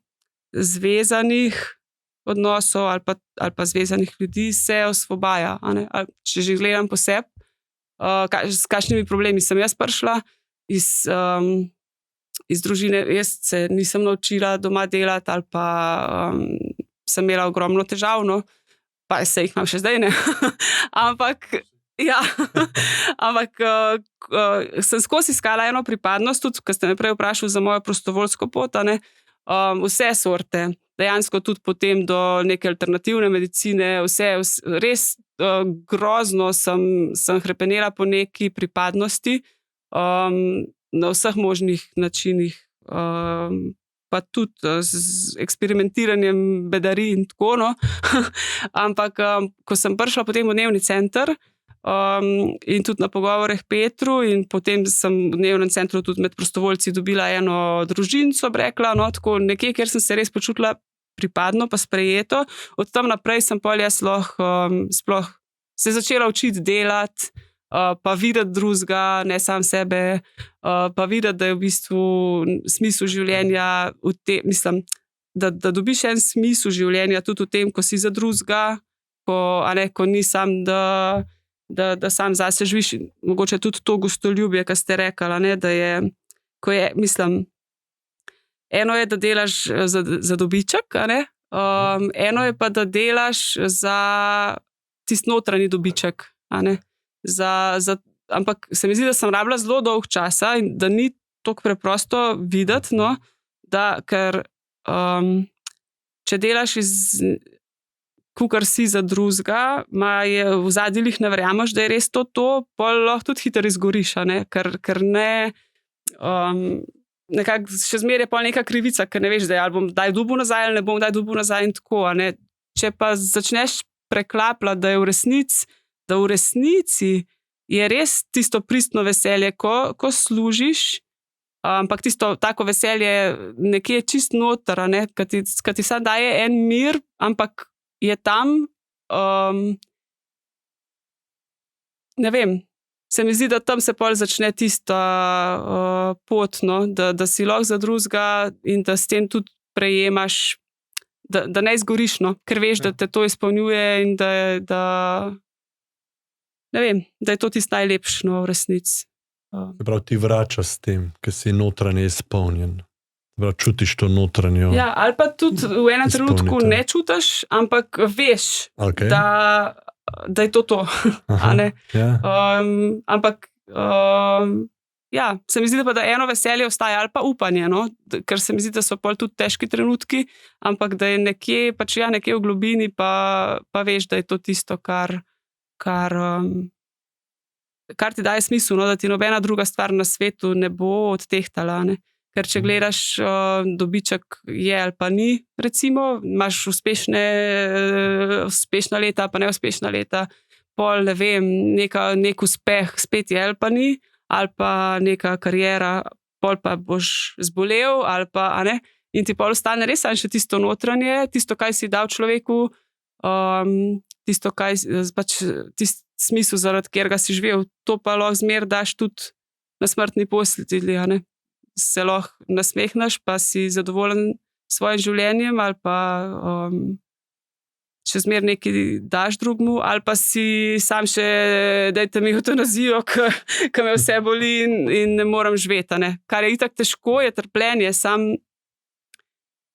zvezanih odnosov ali pa zvezanih ljudi se osvobaja, če že gledam po sebi, s kakšnimi problemi sem jaz prišla iz družine, jaz se nisem naučila doma delati ali pa sem imela ogromno težav, no, pa se jih imam še zdaj, ne, ampak sem skozi iskala eno pripadnost, tudi, ko ste me prej vprašali za mojo prostovoljsko pot, vse sorte, dejansko tudi potem do neke alternativne medicine, vse res grozno sem hrepenela po neki pripadnosti, na vseh možnih načinih, pa tudi z eksperimentiranjem bedarij in tako, no. Ampak, ko sem prišla potem v dnevni center, in tudi na pogovorih Petru in potem sem v dnevnem centru tudi med prostovoljci dobila eno družinco, bi rekla, no, tako nekje, kjer sem se res počutila pripadno pa sprejeto. Od tam naprej sem pol jaz sploh se začela učiti delati, pa videti drugega, ne sam sebe, pa videti, da je v bistvu smisel življenja mislim, da dobiš en smisel življenja tudi v tem, ko si za drugega, ko ni sam, da sam zase živiš, mogoče tudi to gostoljubje, kar ste rekli, da je, ko je, mislim, eno je, da delaš za dobiček, eno je pa, da delaš za tisti notranji dobiček, ampak se mi zdi, da sem rabila zelo dolg časa in da ni tako preprosto videti, no, ker če delaš kakor si za drugega, v zadnjih ne verjameš, da je res to, pol lahko tudi hitro izgoriš, ker ne, nekako še zmeraj je pol neka krivica, ker ne veš, da ali bom daj dobil nazaj ali ne bom daj dobil nazaj in tako, Če pa začneš preklapljati, da v resnici je res tisto pristno veselje, ko služiš, ampak tisto tako veselje nekje čist noter, ko ti samo daje en mir, ampak je tam, ne vem, se mi zdi, da tam se pol začne tista pot, no, da si lahko za drugega in da s tem tudi prejemaš, da ne izgoriš, no, ker veš, da te to izpolnjuje in da ne vem, da je to tisto najlepše, no, v resnici. Se pravi, ti vračaš s tem, ker si notranje izpolnjen. Prav, čutiš to notranjo. Ja, ali pa tudi v enem trenutku ne čutiš, ampak veš, da je to. Ampak se mi zdi, da eno veselje ostaja ali pa upanje, no? Ker se mi zdi, da so pol tudi težki trenutki, ampak da je nekje v globini pa veš, da je to tisto, kar ti daje smisel, no? Da ti nobena druga stvar na svetu ne bo odtehtala, ne? Ker če gledaš dobiček je ali pa ni, recimo, imaš uspešna leta pa neuspešna leta, pol ne vem, nek uspeh spet je ali pa ni, ali pa neka kariera, pol pa boš zbolel, ali pa, a ne, in ti pol ostane res samo še tisto notranje, tisto, kaj si dal človeku, tisto, kaj pač tisti smisel, zaradi katerega si živel, to pa lahko zmer daš tudi na smrtni postelji, a ne. Se lahko nasmehneš, pa si zadovoljen s svojim življenjem, ali pa še zmer nekaj daš drugmu, ali pa si sam še dajte mi evtanazijo, ke me vse boli in ne morem živeti, a ne. Kar je itak težko, je trpljenje, sam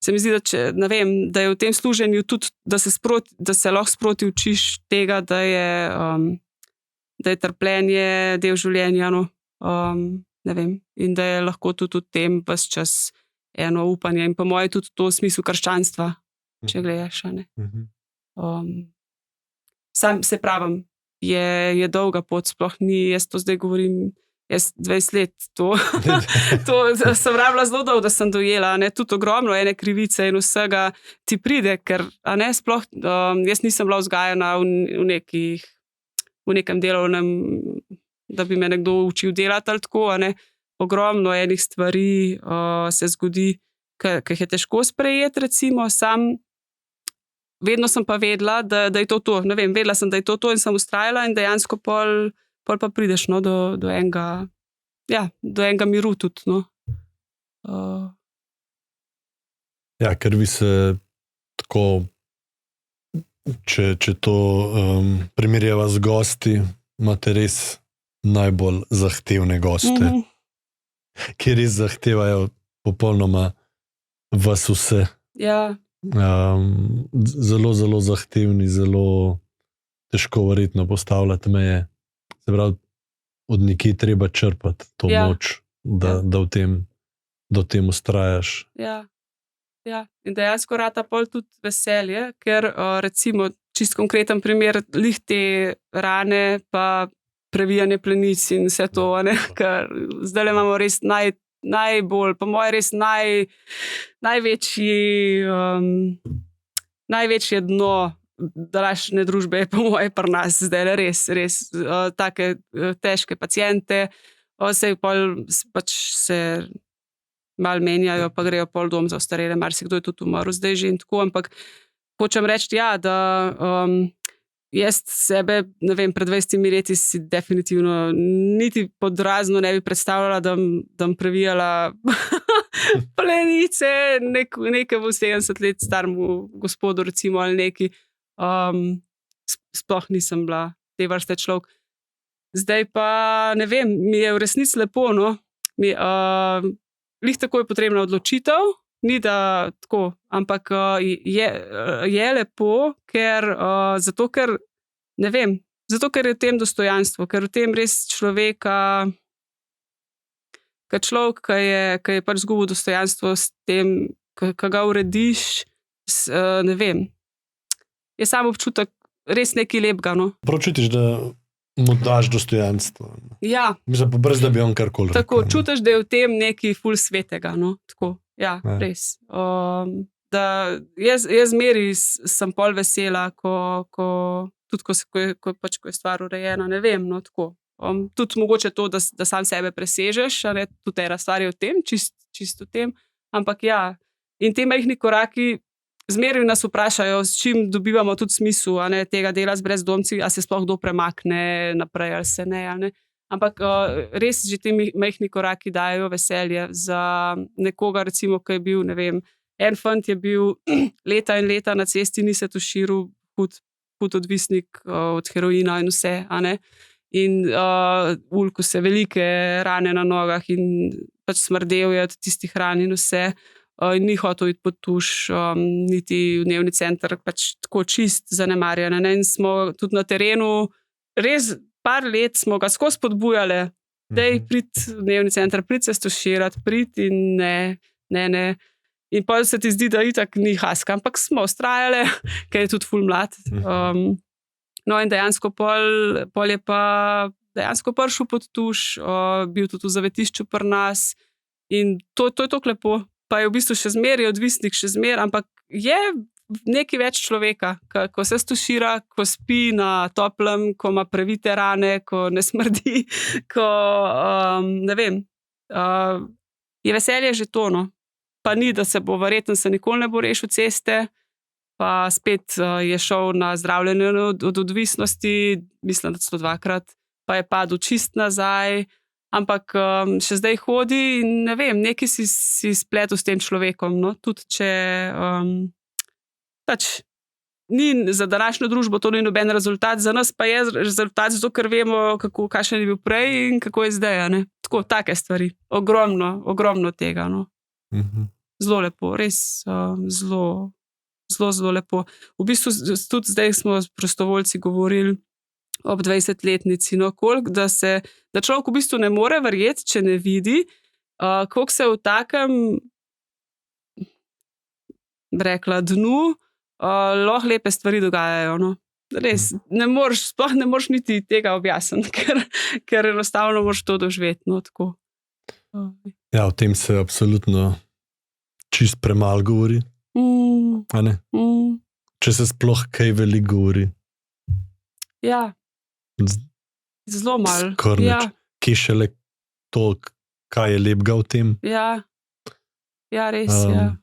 se mi zdi, da če, ne vem, da je v tem služenju tudi, da se lahko sproti učiš tega, da je trpljenje del življenja, no. Ne vem, in da je lahko tudi v tem ves čas eno upanje in po moje tudi to v smislu krščanstva, če gledaš, a ne. Sam se pravim, je dolga pot, sploh ni, jaz to zdaj govorim, jaz 20 let, to sem rabila zelo dolgo, da sem dojela, a ne, tudi ogromno ene krivice in vsega ti pride, ker, a ne, sploh, jaz nisem bila vzgajana v nekem delovnem, da bi me nekdo učil delati ali tako, a ne. Ogromno enih stvari se zgodi, ke jih je težko sprejeti, recimo, sam vedno sem pa vedela, da je to, ne vem, vedela sem, da je to in sem vztrajala in dejansko pol pa prideš, no, do enega, ja, do enega miru tudi, no. Ja, ker vi se tako, če to primerjava z gosti, imate res najbolj zahtevne goste, ki res zahtevajo popolnoma vas vse. Ja. Zelo, zelo zahtevni, zelo težko verjetno postavljati meje. Se pravi, od nekje treba črpati to moč, da v tem vztrajaš. Ja. Ja. In dejansko rata pol tudi veselje, ker recimo, čisto konkreten primer, glih te rane pa previjanje plenic in vse to, a ne, ker zdajle imamo res najbolj, po moje res največje dno današnje družbe je po moje pri nas zdajle res take težke paciente, saj pol pač se malo menjajo, pa grejo pol dom za ostarele, marsikdo je tudi umrl zdaj že in tako, ampak hočem reči, ja, da jaz sebe, ne vem, pred 20 leti si definitivno niti pod razno ne bi predstavljala, da bom previjala plenice nekemu 70 let staremu gospodu, recimo, ali neki. Sploh nisem bila te vrste človek. Zdaj pa, ne vem, mi je v resnici lepo, no. Glih tako je potrebna odločitev, ni da tako, ampak je lepo, zato ker, ne vem, zato ker je v tem dostojanstvo, ker v tem res človeka, ker človek, ki je pač izgubil dostojanstvo s tem, ki ga urediš, ne vem, je sam občutek res nekaj lepega, no. Prav čutiš, da mu daš dostojanstvo. Ja. Mislim, pa brez da bi on karkoli rekel. Tako, čutiš, da je v tem nekaj ful svetega, no, tako. Ja, res. Da jaz zmeri sem pol vesela, ko je stvar urejena, ne vem, no, tako. Tudi mogoče to, da sam sebe presežeš, a ne, tudi ena stvar je v tem, čisto v tem, ampak ja, in te majhni koraki zmeraj nas vprašajo, s čim dobivamo tudi smisel, a ne, tega dela z brezdomci, a se sploh kdo premakne naprej ali se ne, ali ne. Ampak res že ti majhni koraki dajo veselje za nekoga, recimo, ki je bil, ne vem, en fant je bil leta in leta na cesti, ni se tuširal, hud odvisnik od heroina in vse, a ne. In ulku se velike rane na nogah in pač smrdel je od tistih ran in vse. In ni hotel iti pod tuš, niti v dnevni center, pač tako čist zanemarjen, ne. In smo tudi na terenu, res par let smo ga skozi spodbujali, daj pridi v dnevni center, pridi se stuširati, pridi in ne. In pol se ti zdi, da itak ni haska, ampak smo vztrajali, ker je tudi ful mlad. No in dejansko pol je pa dejansko prišel pod tuš, bil tudi v zavetišču pri nas in to je toliko lepo. Pa je v bistvu še zmeraj odvisnik, ampak je nekaj več človeka, ko se stušira, ko spi na toplem, ko ima previte rane, ko ne smrdi, ko ne vem. Je veselje že to, no. Pa ni, da se bo verjetno se nikoli ne bo rešil ceste, pa spet je šel na zdravljenje od odvisnosti, mislim, da celo 2-krat, pa je padel čist nazaj, ampak še zdaj hodi in ne vem, nekaj si spletel s tem človekom, no, tudi če pač ni za današnjo družbo, to ni noben rezultat, za nas pa je rezultat, zato ker vemo, kakšen je bil prej in kako je zdaj, a ne. Tako, take stvari. Ogromno tega, no. Zelo lepo, res zelo lepo. V bistvu tudi zdaj smo s prostovoljci govorili ob 20-letnici, no, koliko, da človek v bistvu ne more verjeti, če ne vidi, koliko se v takem, rekla, dnu, lahko lepe stvari dogajajo, no. Res, sploh ne moreš niti tega objasniti, ker enostavno moraš to doživeti, no, tako. Ja, o tem se absolutno čist premalo govori, a ne? Če se sploh kaj veliko govori. Ja, zelo malo. Skoraj nič. Kje šele to, kaj je lepega v tem. Ja, res, ja.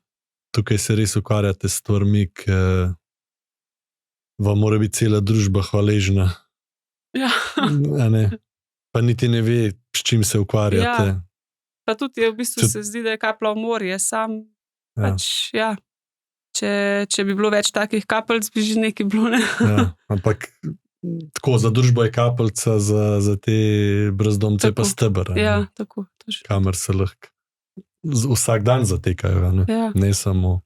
Tukaj se res ukvarjate s stvarmi, ki vam mora biti cela družba hvaležna. Ja. A ne? Pa niti ne ve, s čim se ukvarjate. Ja. Pa tudi v bistvu se zdi, da je kapla v morje, sam pač, ja. Če bi bilo več takih kapljic, bi že nekaj bilo, ne. Ja, ampak tako, za družbo je kapljica, za te brezdomce pa steber. Ja, tako. Kamer se lahko vsak dan zatekajo, ne? Ja. Ne samo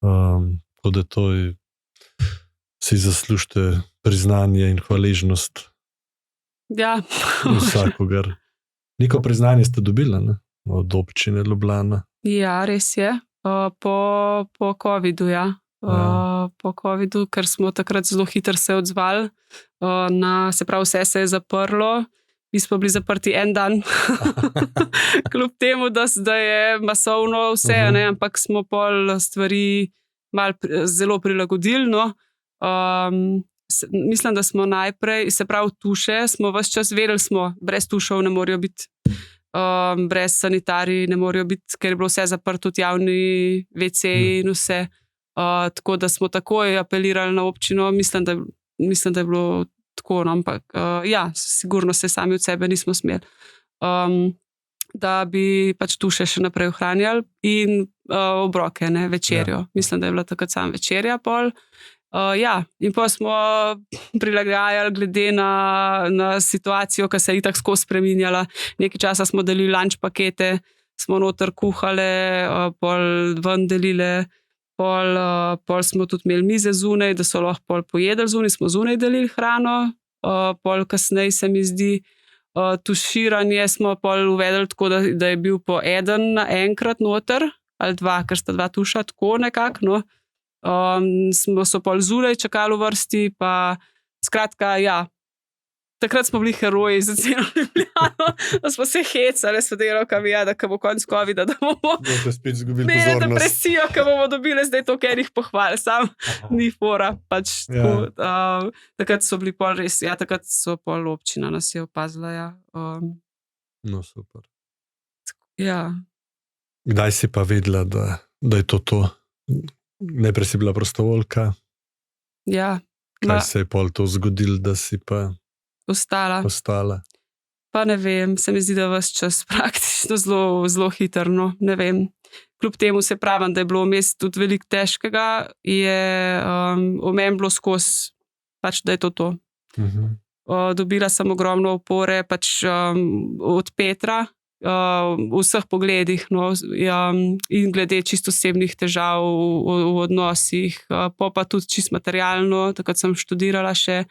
tako da to si zaslužite priznanje in hvaležnost. Ja. Vsakogar. Neko priznanje ste dobili, ne? Od občine Ljubljana. Ja, res je. Po covidu, ja. Po covidu, ker smo takrat zelo hitro se odzvali. Se pravi, vse se je zaprlo. Mi smo bili zaprti en dan. Kljub temu, da je masovno vse, ne, ampak smo pol stvari zelo prilagodili, no. Mislim, da smo najprej, se pravi tuše, smo ves čas vedeli smo, brez tušev ne morejo biti, brez sanitarij ne morejo biti, ker je bilo vse zaprto, tudi javni WC-ji in vse. Tako da smo takoj apelirali na občino, mislim, da je bilo tako, no, ampak ja, sigurno se sami od sebe nismo smeli. Da bi pač tuše še naprej ohranjali in obroke, ne, večerjo. Ja. Mislim, da je bila takrat sam večerja pol. Ja, in pa smo prilagajali glede na situacijo, ki se je itak skozi spreminjala. Nekaj časa smo delili lunch pakete, smo noter kuhale, pol ven delile, pol smo tudi imeli mize zunaj, da so lahko pol pojedli zunaj, smo zunaj delili hrano, pol kasneje se mi zdi, tuširanje smo pol uvedli tako, da je bil po eden naenkrat noter, ali 2, ker sta 2 tuša, tako nekako, no. So pol zunaj čakali v vrsti, pa skratka, ja, takrat smo bili heroji za celo Ljubljano, da smo se hecali, smo delali, da ko bo konec covida, da bomo imeli depresijo, ko bomo dobili zdaj to, ker jih pohvali, sam ni fora, pač tako. Takrat so bili pol res, ja, takrat so pol občina nas je opazila, ja. No, super. Ja. Kdaj si pa vedela, da je to? Najprej si bila prostovoljka. Ja. Kaj se je pol to zgodilo, da si pa ostala? Pa ne vem, se mi zdi, da ves čas praktično zelo hitro, no, ne vem. Kljub temu se pravim, da je bilo vmes tudi veliko težkega, je v meni bilo skozi, pač da je to. Dobila sem ogromno opore, pač od Petra, v vseh pogledih, no, in glede čisto osebnih težav v odnosih, pa tudi čisto materialno, takrat sem študirala še,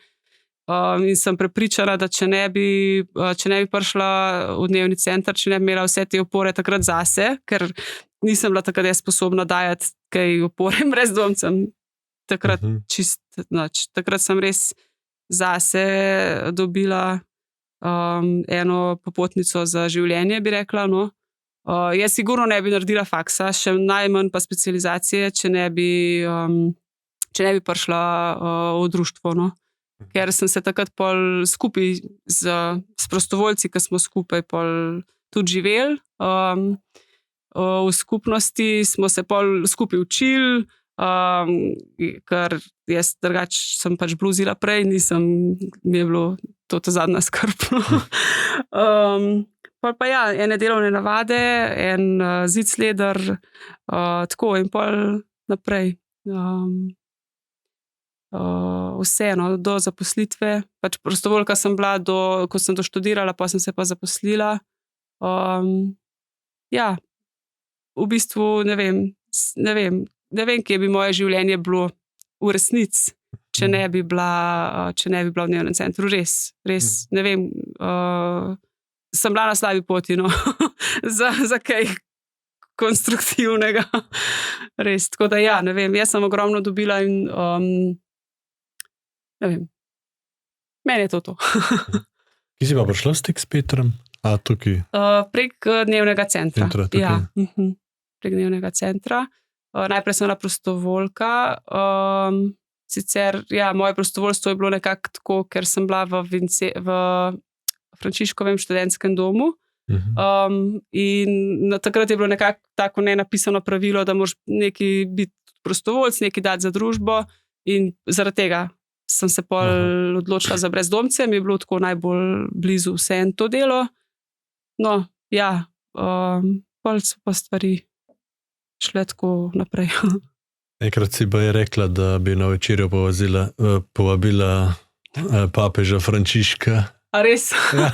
in sem prepričana, da če ne bi prišla v dnevni center, če ne bi imela vse te opore takrat zase, ker nisem bila takrat sposobna dajati kaj opore brezdomcem, takrat čist nič. Takrat sem res zase dobila eno popotnico za življenje, bi rekla, no. Jaz sigurno ne bi naredila faksa, še najmanj pa specializacije, če ne bi prišla v društvo. No. Ker sem se takrat pol skupaj s prostovoljci, ki smo skupaj pol tudi živeli. V skupnosti smo se pol skupaj učili, ker jaz drugače sem pač bluzila prej, mi je bilo to ta zadnja skrb. Pol pa ja, ene delovne navade, en zicleder, tako in pol naprej. Vseeno, do zaposlitve. Pač prostovoljka sem bila, ko sem doštudirala, pa sem se pa zaposlila. Ja, v bistvu ne vem, kje bi moje življenje bilo v resnici, če ne bi bila v dnevnem centru. Res, ne vem. Sem bila na slabi poti, no. za kaj konstruktivnega. Res, tako da ja, ne vem, jaz sem ogromno dobila in ne vem, meni je to. Kje si pa prišla v stik s Petrom? Tukaj? Prek dnevnega centra. Ja. Prek dnevnega centra. Najprej sem bila prostovoljka. Sicer, ja, moje prostovoljstvo je bilo nekako tako, ker sem bila v Frančiškovem študentskem domu. In takrat je bilo nekako tako nenapisano pravilo, da moraš nekaj biti prostovoljc, nekaj dati za družbo, in zaradi tega sem se pol odločila za brezdomce, mi je bilo tako najbolj blizu vseeno to delo. No, ja, pol so pa stvari šle tako naprej. Enkrat si pa je rekla, da bi na večerjo povabila papeža Frančiška. A res? Ja.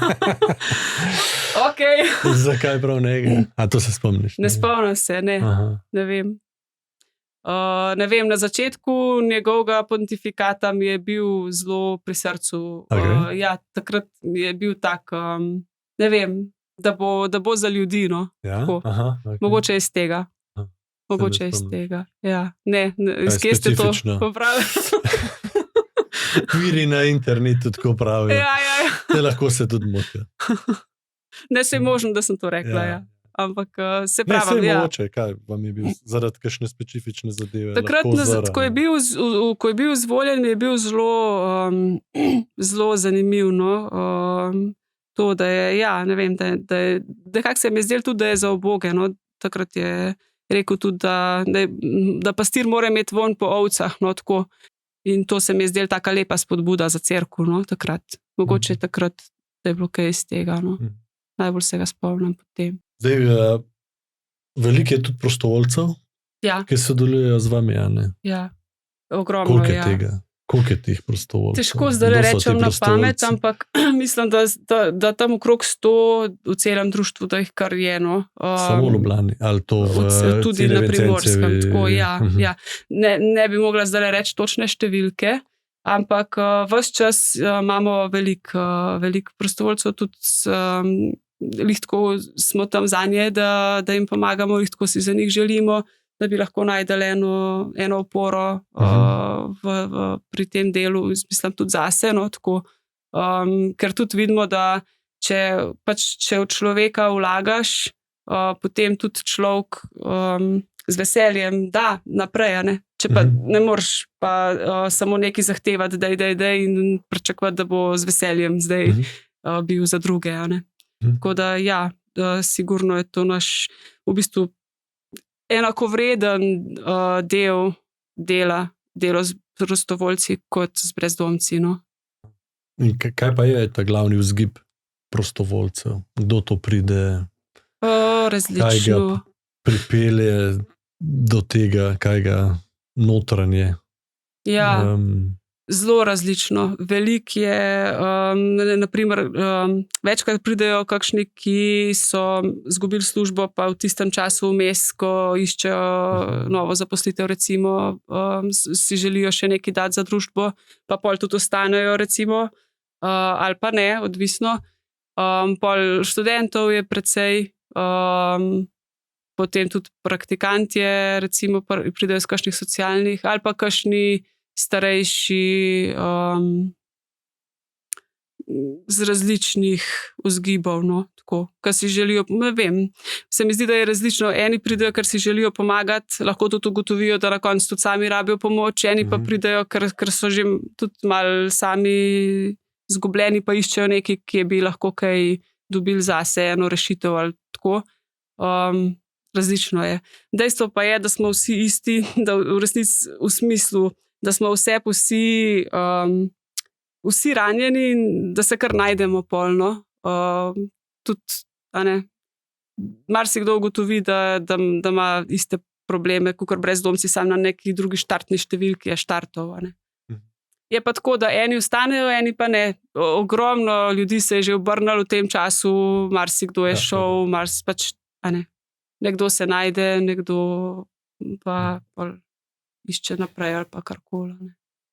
Ok. Zakaj prav njega? To se spomniš? Ne spomnim se, ne. Ne vem. Ne vem, na začetku njegovega pontifikata mi je bil zelo pri srcu. Okay. Ja, takrat je bil tak, ne vem, da bo za ljudi, no. Ja? Okay. Mogoče iz tega. Mogoče iz tega. Ja. Ne, iz kje ste to popravili? Viri na internetu tako pravijo. Ja. Te lahko se tudi motijo. Ne, se je možno, da sem to rekla, ja. Ampak se pravim, ja. Mogoče, kaj vam je bil zaradi kakšne specifične zadeve? Takrat, ko je bil izvoljen, je bil zelo zanimiv, no. To, da je, ja, ne vem, da kako se mi je zdelo tudi, da je za uboge, no. Takrat je rekel tudi, da pastir mora imeti vonj po ovcah, no, tako. In to se mi je zdelo taka lepa spodbuda za cerkev, no, takrat. Mogoče takrat, da je bilo kaj iz tega, no. Najbolj se ga spomnim potem. Zdaj, veliko je tudi prostovoljcev, ki sodelujejo z vami, a ne? Ja, ogromno, koliko je tega? Koliko je teh prostovoljcev? Težko zdaj rečem na pamet, ampak mislim, da tam okrog 100 v celem društvu, da jih kar je, no. Samo v Ljubljani, ali to tudi na Primorskem, tako, ja. Ne bi mogla zdaj reči točne številke, ampak ves čas imamo veliko prostovoljcev, tudi lihtko smo tam zanje, da jim pomagamo, lihtko si za njih želimo, da bi lahko najdeli eno oporo pri tem delu, mislim tudi zase, no, tako. Ker tudi vidimo, da če v človeka vlagaš, potem tudi človek z veseljem da naprej, ne? Če pa ne moreš pa samo nekaj zahtevati, daj in pričakovati, da bo z veseljem zdaj bil za druge, ne? Tako da ja, sigurno je to naš v bistvu enakovreden delo z prostovoljci kot z brezdomci, no. In kaj pa je ta glavni vzgib prostovoljcev? Kdo to pride? Različno. Kaj ga pripelje do tega, kaj ga notranje? Ja, zelo različno. Veliko je, naprimer, večkrat pridejo kakšni, ki so izgubili službo, pa v tistem času vmes, ko iščejo novo zaposlitev, recimo, si želijo še nekaj dati za družbo, pa pol tudi ostanejo, recimo, ali pa ne, odvisno. Pol študentov je precej, potem tudi praktikantje, recimo, pridejo iz kakšnih socialnih, ali pa kakšni starejši, z različnih vzgibov, no, tako, kar si želijo, ne vem, se mi zdi, da je različno, eni pridejo, ker si želijo pomagati, lahko tudi ugotovijo, da na koncu tudi sami rabijo pomoč, eni pa pridejo, ker so že tudi mal sami zgubljeni, pa iščejo nekaj, ki bi lahko kaj dobili zase, eno rešitev ali tako. Različno je. Dejstvo pa je, da smo vsi isti, da v resnici v smislu, da smo vsi ranjeni in da se kar najdemo polno. Tudi, marsikdo ugotovi, da ima iste probleme, kakor brezdomci, samo na neki drugi štartni številki je štartov. Je pa tako, da eni ostanejo, eni pa ne. Ogromno ljudi se je že obrnilo v tem času, marsikdo je šel, nekdo se najde, nekdo pa išče naprej ali pa karkoli.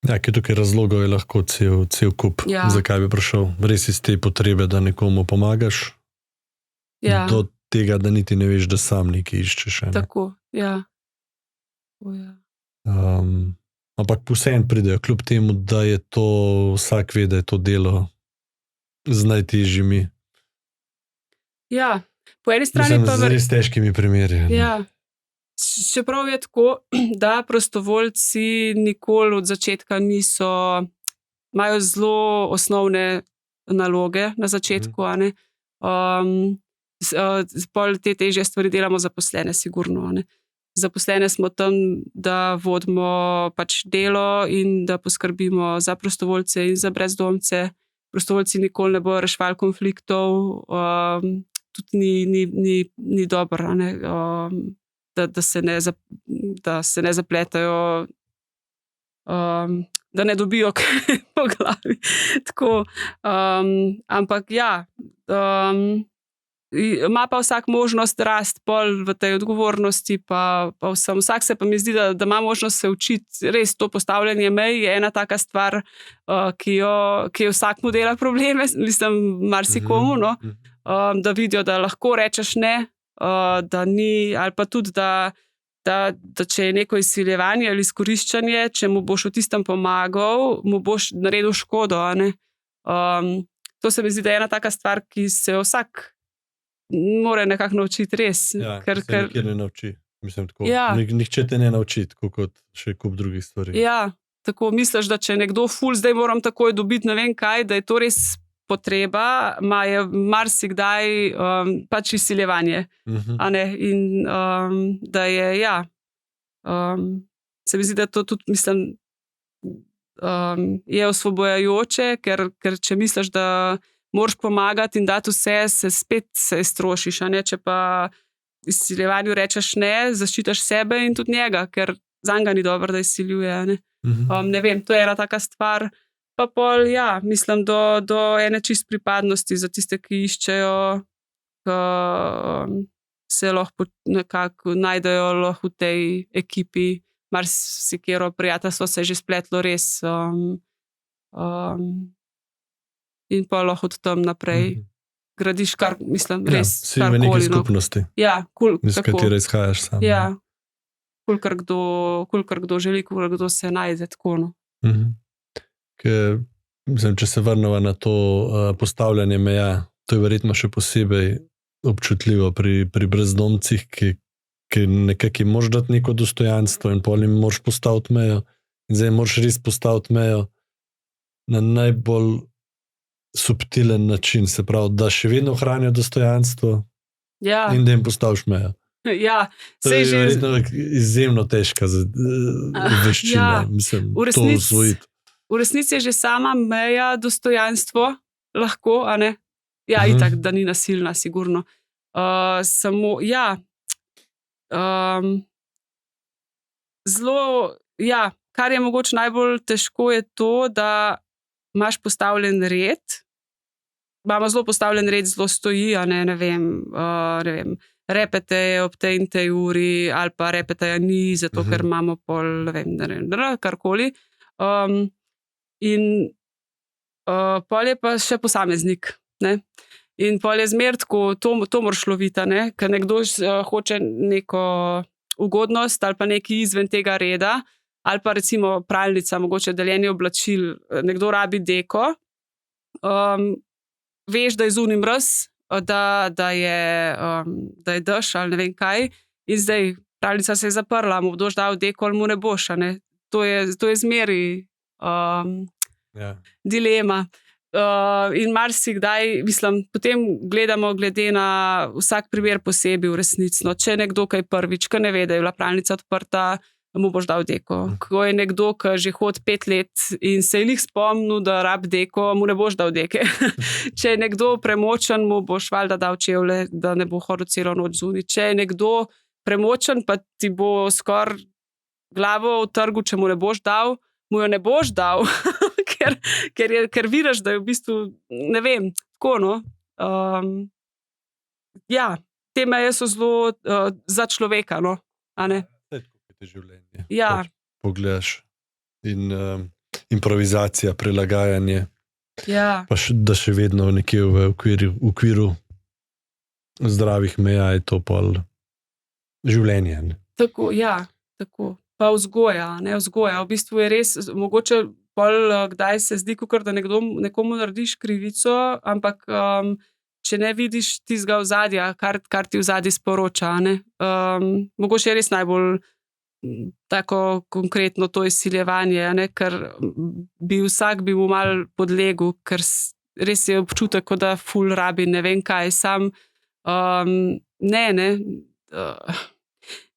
Ja, ki tukaj razlogov je lahko cel kup, zakaj bi prišel. Res iz te potrebe, da nekomu pomagaš, do tega, da niti ne veš, da sam nekaj iščeš. Tako, ja. Ampak vseeno pridejo, kljub temu, da je to, vsak ve, da je to delo z najtežjimi. Ja, po eni strani pa... Z res težkimi primeri. Ja. Čeprav je tako, da prostovoljci nikoli od začetka imajo zelo osnovne naloge na začetku, pol te težje stvari delamo zaposlene, sigurno. Zaposlene smo tam, da vodimo pač delo in da poskrbimo za prostovoljce in za brezdomce. Prostovoljci nikoli ne bojo reševali konfliktov, tudi ni dobro, da se ne zapletajo, da ne dobijo po glavi. Tako, ampak ja, ima pa vsak možnost rasti pol v tej odgovornosti, pa vsem. Vsak se pa mi zdi, da ima možnost se učiti. Res to postavljanje mej je ena taka stvar, ki jo vsakmu dela probleme, mislim, marsikomu, no? Da vidijo, da lahko rečeš ne, da ni, ali pa tudi, da če je neko izsiljevanje ali izkoriščanje, če mu boš v tistem pomagal, mu boš naredil škodo. To se mi zdi, da je ena taka stvar, ki se vsak mora nekako naučiti, res. Ja, se nikjer ne nauči. Mislim, tako. Nihče te ne nauči, tako kot še kup drugih stvari. Ja, tako misliš, da če nekdo zdaj moram takoj dobiti ne vem kaj, da je to res potreba, je marsikdaj pač izsiljevanje. In da je, se mi zdi, da to tudi, mislim, je osvobojajoče, ker če misliš, da moraš pomagati in dati vse, se strošiš, če pa izsiljevanju rečeš ne, zaščitaš sebe in tudi njega, ker zanj ga ni dobro, da izsiljuje. Ne vem, to je ena taka stvar. Pa pol, mislim, do ene čist pripadnosti za tiste, ki iščejo, se lahko nekako najdejo lahko v tej ekipi, marsikero prijateljstvo se je že spletlo res. In pa lahko od tam naprej gradiš kar, mislim, res si v neki skupnosti, iz katere izhajaš sam. Ja, kolikor kdo želi, kolikor kdo se najde, tako, no. Mislim, če se vrnemo na to postavljanje meja, to je verjetno še posebej občutljivo pri brezdomcih, ki nekako moraš dati neko dostojanstvo in pol jim moraš postaviti mejo. In zdaj moraš res postaviti mejo na najbolj subtilen način, se pravi, da še vedno ohranijo dostojanstvo in da jim postaviš mejo. To je verjetno izjemno težka veščina, mislim, to usvojiti. V resnici je že sama meja dostojanstvo, lahko, a ne? Itak, da ni nasilna, sigurno. Samo, zelo, kar je mogoče najbolj težko, je to, da imaš postavljen red. Imamo zelo postavljen red, zelo stoji, ne vem, repete ob tej in tej uri, ali pa repeteja ni, zato ker imamo pol, ne vem, karkoli. In pol je pa še posameznik, ne. In pol je zmer tako, to moraš loviti, ne, ker nekdo hoče neko ugodnost ali pa nekaj izven tega reda, ali pa recimo pralnica, mogoče deljenje oblačil, nekdo rabi deko, veš, da je zunaj mraz, da je dež ali ne vem kaj, in zdaj pralnica se je zaprla, mu boš dal deko ali mu ne boš, a ne. To je zmeraj dilema. In marsikdaj, mislim, potem gledamo glede na vsak primer posebej v resnici. No, če je nekdo kaj prvič, ki ne ve, da je bila pralnica odprta, mu boš dal deko. Ko je nekdo, ki že hodi 5 let in se je lih spomnil, da rab deko, mu ne boš dal deke. Če je nekdo premočen, mu boš valjda dal čevlje, da ne bo hodil celo noč zunaj. Če je nekdo premočen, pa ti bo skoraj glavo utrgal, če mu ne boš dal, mu jo ne boš dal, ker vidiš, da je v bistvu, ne vem, tako, no. Ja, te meje so zelo za človeka, no, a ne. Življenje. Ja. Pogledaš in improvizacija, prilagajanje, Ja. pa da še vedno nekje v okviru zdravih meja je to pol življenje. Ne? Tako, ja, tako. Pa vzgoja, ne, vzgoja. V bistvu je res, mogoče pol kdaj se zdi, kakor da nekomu narediš krivico, ampak če ne vidiš tistega ozadja, kar ti ozadje sporoča, ne. Mogoče je res najbolj tako konkretno to izsiljevanje, ne, ker vsak bi mu malo podlegel, ker res je občutek, kot da ful rabi ne vem kaj, sam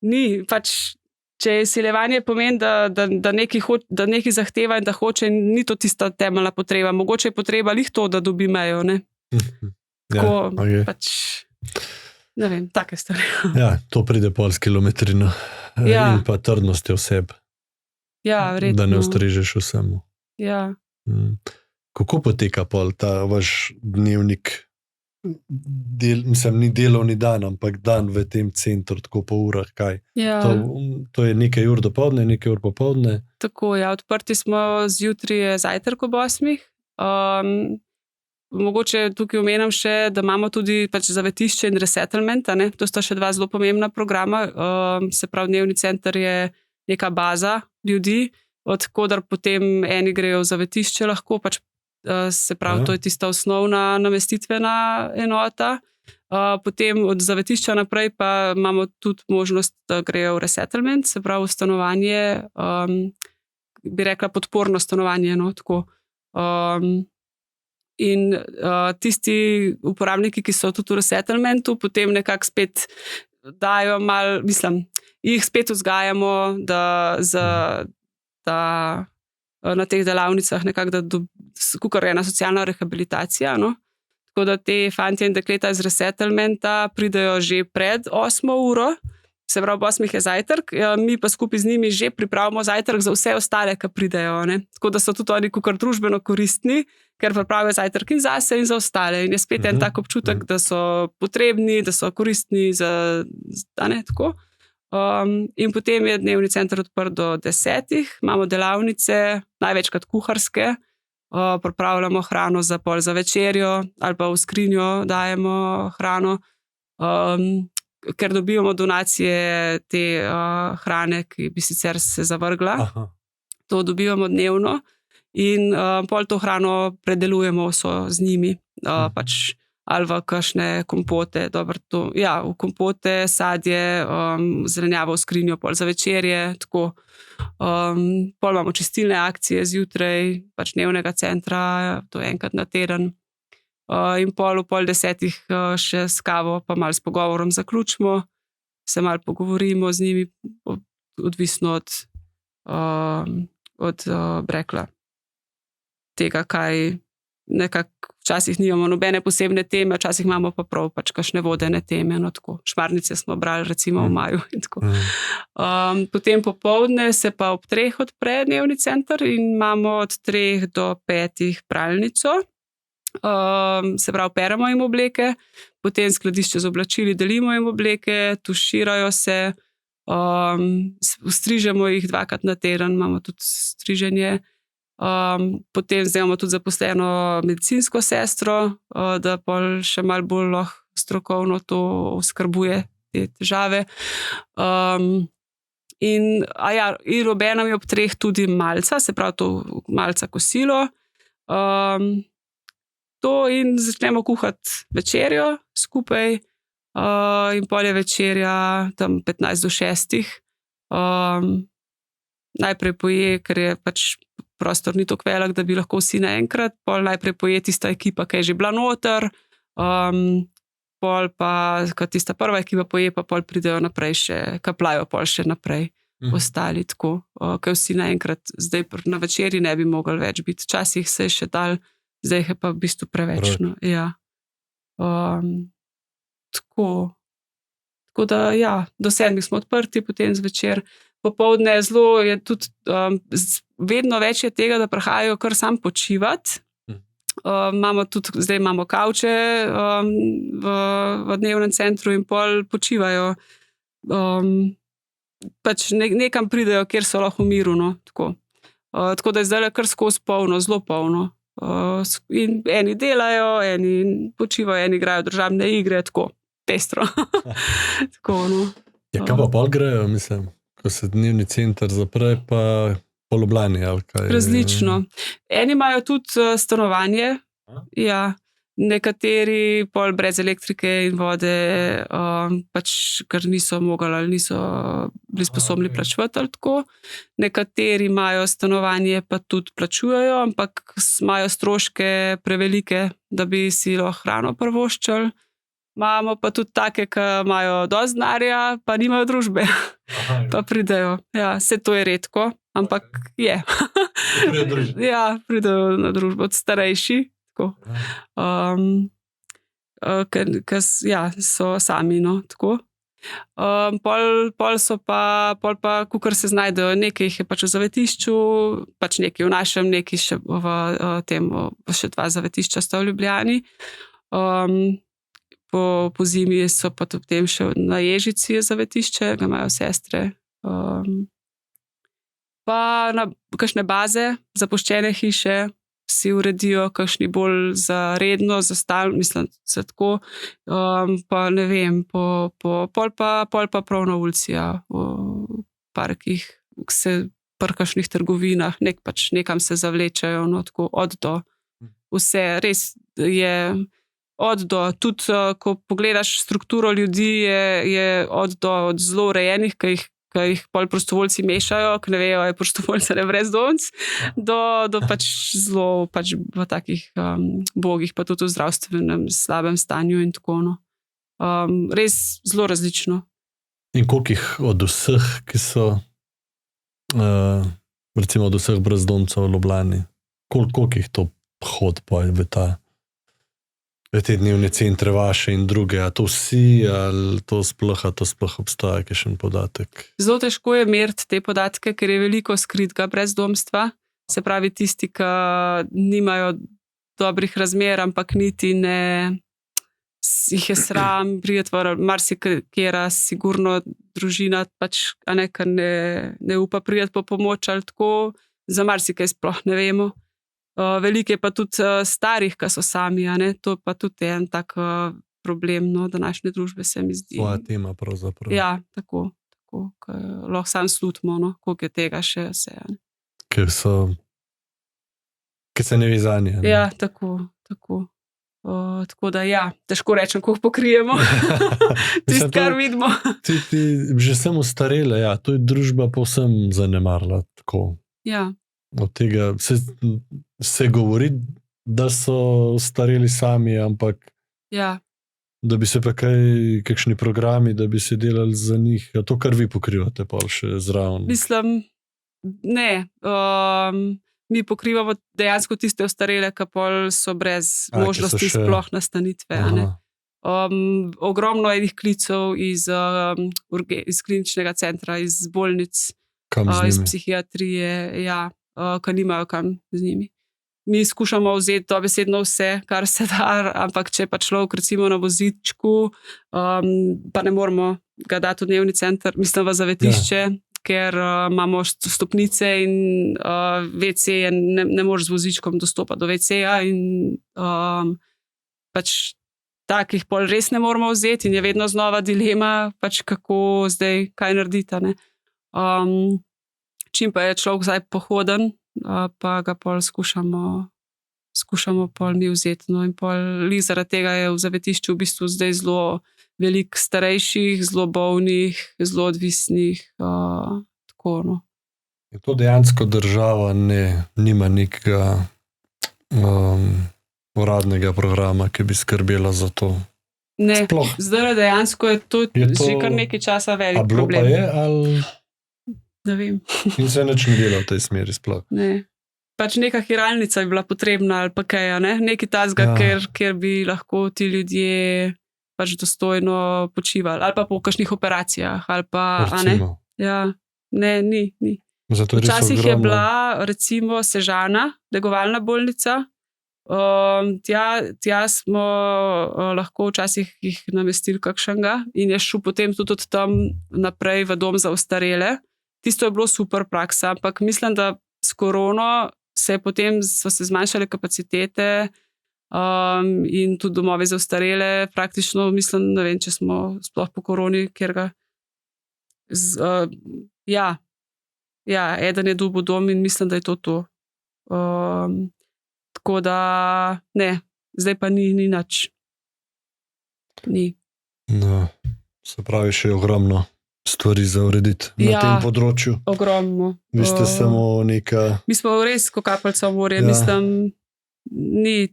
ni, pač, če je izsiljevanje pomeni, da nekaj zahteva in da hoče, in ni to tista temeljna potreba. Mogoče je potreba lih to, da dobi mejo, ne. Tako, pač, ne vem, take stvari. Ja, to pride pol s kilometrino. In pa trdnostjo oseb. Ja, verjetno. Da ne ustrežeš vsemu. Ja. Kako poteka pol ta vaš dnevnik? Mislim, ni delovni dan, ampak dan v tem centru, tako po urah, kaj? Ja. To je nekaj ur dopoldne, nekaj ur popoldne? Tako, ja, odprti smo zjutraj zajtrk ob 8. Mogoče tukaj omenim še, da imamo tudi pač zavetišče in resettlement, a ne? To sta še dva zelo pomembna programa. Se pravi, dnevni center je neka baza ljudi, od koder potem eni grejo v zavetišče lahko, pač se pravi, to je tista osnovna namestitvena enota. Potem od zavetišča naprej pa imamo tudi možnost, da grejo v resettlement, se pravi, v stanovanje, bi rekla podporno stanovanje, no, tako. In tisti uporabniki, ki so tudi v resettlementu, potem nekako spet dajo malo, mislim, jih spet vzgajamo, da na teh delavnicah nekako, kakor je ena socialna rehabilitacija, no. Tako da te fantje in dekleta iz resettlementa pridejo že pred 8 uro, se pravi, ob 8 je zajtrk, mi pa skupaj z njimi že pripravimo zajtrk za vse ostale, ki pridejo, ne. Tako da so tudi oni kakor družbeno koristni, ker pripravijo zajtrk in zase in za ostale. In je spet en tak občutek, da so potrebni, da so koristni, a ne, tako. In potem je dnevni center odprt do 10. Imamo delavnice, največkrat kuharske, pripravljamo hrano za večerjo ali pa v skrinjo dajemo hrano, ker dobivamo donacije te hrane, ki bi sicer se zavrgla. Aha. To dobivamo dnevno in pol to hrano predelujemo vso z njimi, pač ali v kakšne kompote, dobro, to, ja, v kompote, sadje, zelenjavo v skrinjo pol za večerje, tako. Pol imamo čistilne akcije zjutraj, pač dnevnega centra, to je enkrat na teden. In pol ob 9:30 še s kavo pa malo s pogovorom zaključimo, se malo pogovorimo z njimi, odvisno od rekla tega, kaj nekako včasih nimamo nobene posebne teme, včasih imamo pa prav pač kakšne vodene teme, no, tako. Šmarnice smo brali recimo v maju in tako. Potem popoldne se pa ob 3 odpre dnevni center in imamo od 3 do 5 pralnico. Se pravi, peremo jim obleke, potem skladišče z oblačili, delimo jim obleke, tuširajo se, strižemo jih 2-krat na teden, imamo tudi striženje. Potem zdaj imamo tudi zaposleno medicinsko sestro, da pol še malo bolj lahko strokovno to oskrbuje te težave. In obenem je ob 3 tudi malca, se pravi to malca kosilo. to in začnemo kuhati večerjo skupaj. In pol je večerja tam 15 do 6. Najprej poje, ker je pač prostor ni tako velik, da bi lahko vsi naenkrat, pol najprej poje tista ekipa, ki je že bila noter, pol pa, ko tista prva ekipa poje, pa pol pridejo naprej še, kapljajo pol še naprej ostali tako, ker vsi naenkrat, zdaj na večerji ne bi mogli več biti, včasih se je še dal, zdaj je pa v bistvu preveč. No. Ja. Tako da ja, do 7 smo odprti, potem zvečer. Popoldne zelo je tudi, vedno več je tega, da prihajajo kar sam počivati. Zdaj imamo kavče v dnevnem centru in pol počivajo. Pač nekam pridejo, kjer so lahko v miru. No, tako da je zdaj kar skozi polno, zelo polno. In eni delajo, eni počivajo, eni igrajo družabne igre, tako pestro. Tako, no. Ja, kaj pa pol grejo, mislim? Ko se dnevni center zapre, pa po Ljubljani, ali kaj? Različno. Eni imajo tudi stanovanje, ja, nekateri pol brez elektrike in vode, pač ker niso mogli ali niso bili sposobni plačevati ali tako. Nekateri imajo stanovanje, pa tudi plačujejo, ampak imajo stroške prevelike, da bi si lahko hrano privoščili. Imamo pa tudi take, ki imajo dosti denarja, pa nimajo družbe. Pa pridejo. Ja, vse to je redko, ampak je. Ja, pridejo na družbo, od starejši. Ker so sami, no, tako. Pol pa, kakor se znajdejo, nekaj jih je pač v zavetišču, pač nekaj v našem, nekaj še v tem, še 2 zavetišča sta v Ljubljani. Po zimi so pa tudi potem še na Ježici zavetišče, ga imajo sestre. Pa na kakšne baze, zapuščene hiše si uredijo, kakšni bolj za redno, za stalno, mislim, za tako. Pa ne vem, pol pa prav na ulici, ja, v parkih, pri kakšnih trgovinah, nekam se zavlečejo, no, tako od do. Vse, res je od do, tudi ko pogledaš strukturo ljudi, je od do, od zelo urejenih, ki jih pol prostovoljci mešajo, ki ne vejo, je prostovoljec ali brezdomec, do pač zelo pač v takih bogih, pa tudi v zdravstvenem slabem stanju in tako, no. Res zelo različno. In koliko jih od vseh, ki so recimo od vseh brezdomcev v Ljubljani, koliko jih to hod pa v te dnevne centre vaše in druge, a to vsi, ali to sploh obstaja kakšen podatek? Zelo težko je meriti te podatke, ker je veliko skritega brezdomstva, se pravi tisti, ki nimajo dobrih razmer, ampak niti ne jih je sram priti v marsikatera sigurno družina, pač, a ne, ker ne upa priti po pomoč ali tako, za marsikaj sploh ne vemo. Veliko je pa tudi starih, ki so sami, a ne, to pa tudi en tak problem, no, današnje družbe, se mi zdi. Svoja tema pravzaprav. Ja, tako, lahko sam slutimo, no, koliko je tega še vse, a ne. Ker se ne ve zanje. Ja, tako. Tako da ja, težko rečem, koliko pokrijemo. Tisto, kar vidimo. Ti že samo starele, ja, to je družba povsem zanemarila, tako. Ja. Od tega se govori, da so stareli sami, ampak ja. Da bi se pa kakšni programi, da bi se delali za njih, to, kar vi pokrivate pa še zraven. Mislim, ne. Mi pokrivamo dejansko tiste ostarele, ki pol so brez možnosti sploh nastanitve. Ogromno enih klicev iz kliničnega centra, iz bolnic, iz psihiatrije, ja. Ki nimajo kam z njimi. Mi skušamo vzeti dobesedno vse, kar se da, ampak če pa človek recimo na vozičku, pa ne moramo ga dati v dnevni center, mislim v zavetišče, ker imamo stopnice in WC, ne moreš z vozičkom dostopati do WC-ja in pač takih pol res ne moramo vzeti in je vedno znova dilema, pač kako zdaj, kaj narediti, ne. Čim pa je človek zdaj pohoden, pa ga pol skušamo skušamo pol mi vzeti. No, in pol zaradi tega je v zavetišču v bistvu zdaj zelo veliko starejših, zelo bolnih, zelo odvisnih. Tako, no. Je to dejansko država nima nekega uradnega programa, ki bi skrbela za to? Ne, Sploh. zdaj dejansko je to že kar nekaj časa velik problem. A bilo pa je, ali Ne vem. in se nič ne dela v tej smeri sploh? Ne. Pač neka hiralnica je bila potrebna ali pa kaj, ne? Nekaj tazga, kjer bi lahko ti ljudje pač dostojno počivali. Ali pa po kakšnih operacijah. Ali pa, Recimo. Ja, ne, ni. Zato je res Včasih je ogromno. bila recimo Sežana, negovalna bolnica. Tja smo lahko včasih jih namestili kakšnega in je šel potem tudi od tam naprej v dom za ostarele. Tisto je bilo super praksa, ampak mislim, da s korono so se zmanjšale kapacitete in tudi domovi za ostarele. Praktično mislim, ne vem, če smo sploh po koroni, ker ga eden je dobil dom in mislim, da je to. Tako da ne, zdaj pa ni nič. Ni. No, se pravi, še je ogromno stvari za urediti na tem področju. Ogromno. Vi ste samo neka... Mi smo res ko kapljica v morje, mislim, ni...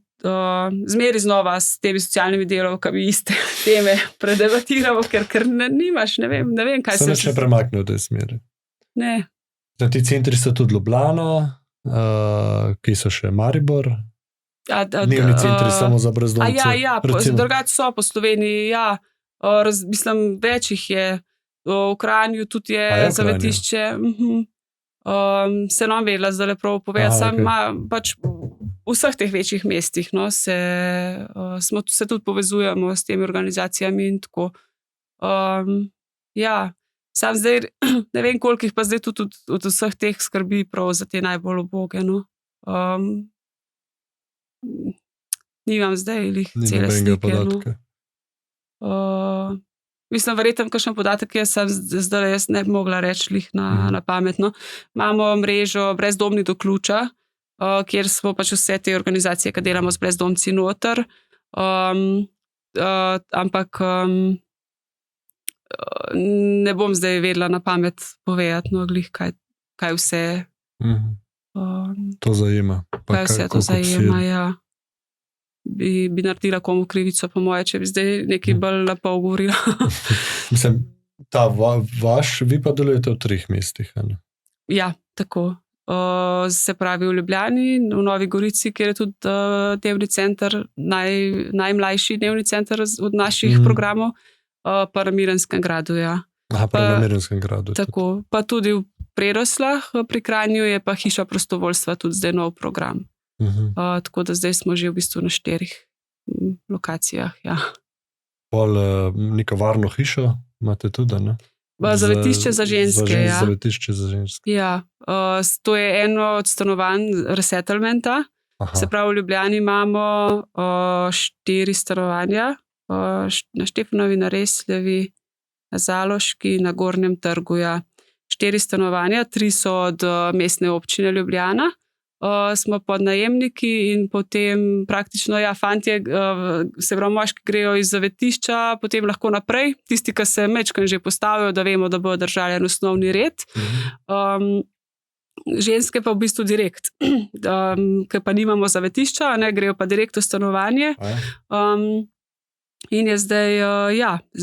Zmeri znova s temi socialnimi delavkami iste teme predebatiramo, ker nimaš, ne vem, kaj se nič ne premakne v tej smeri. Ne. Ti centri so tudi Ljubljana, ki so še Maribor, dnevni centri samo za brezdomce. Drugače so po Sloveniji, mislim, več jih je. V Kranju tudi je zavetišče. Se nam vedela zdaj prav povedati, sam pač v vseh teh večjih mestih se tudi povezujemo s temi organizacijami in tako. Sam zdaj ne vem, koliko jih pa zdaj tudi od vseh teh skrbi prav za te najbolj uboge. No. Nimam zdaj cele slike. No. Mislim, verjetno kakšen podatek zdaj jaz ne bi mogla reči na pametno. Imamo mrežo Brezdomni do ključa, kjer smo pač vse te organizacije, ki delamo z brezdomci noter. Ampak ne bom zdaj vedela na pamet povedati, no, glih, kaj vse. To zajema. Kaj vse to zajema, ja. Bi naredila komu krivico, po moje, če bi zdaj nekaj bolj lepo govorila. Mislim, vi pa delujete v 3 mestih, ne? Ja, tako. Se pravi v Ljubljani, v Novi Gorici, kjer je tudi dnevni center, najmlajši dnevni center od naših programov, pa na Mirenskem gradu, ja. Pa na Mirenskem gradu. Tako, pa tudi v Predoslah pri Kranju je pa hiša prostovoljstva tudi zdaj nov program. Tako da zdaj smo že v bistvu na 4 lokacijah. Ja. Pol neko varno hišo imate tudi, ne? Zavetišče za ženske. Zavetišče za ženske. Ja, to je eno od stanovanj resettlementa. Se pravi, v Ljubljani imamo 4 stanovanja, na Štefanovi, na Resljevi, na Zaloški, na Gornjem trgu. 4 stanovanja, 3 so od mestne občine Ljubljana. Smo podnajemniki in potem praktično, fantje, se pravi, moški grejo iz zavetišča, potem lahko naprej, tisti, ki se mečkan že postavijo, da vemo, da bodo držali en osnovni red. Ženske pa v bistvu direkt, ker pa nimamo zavetišča, grejo pa direkt v stanovanje. In je zdaj,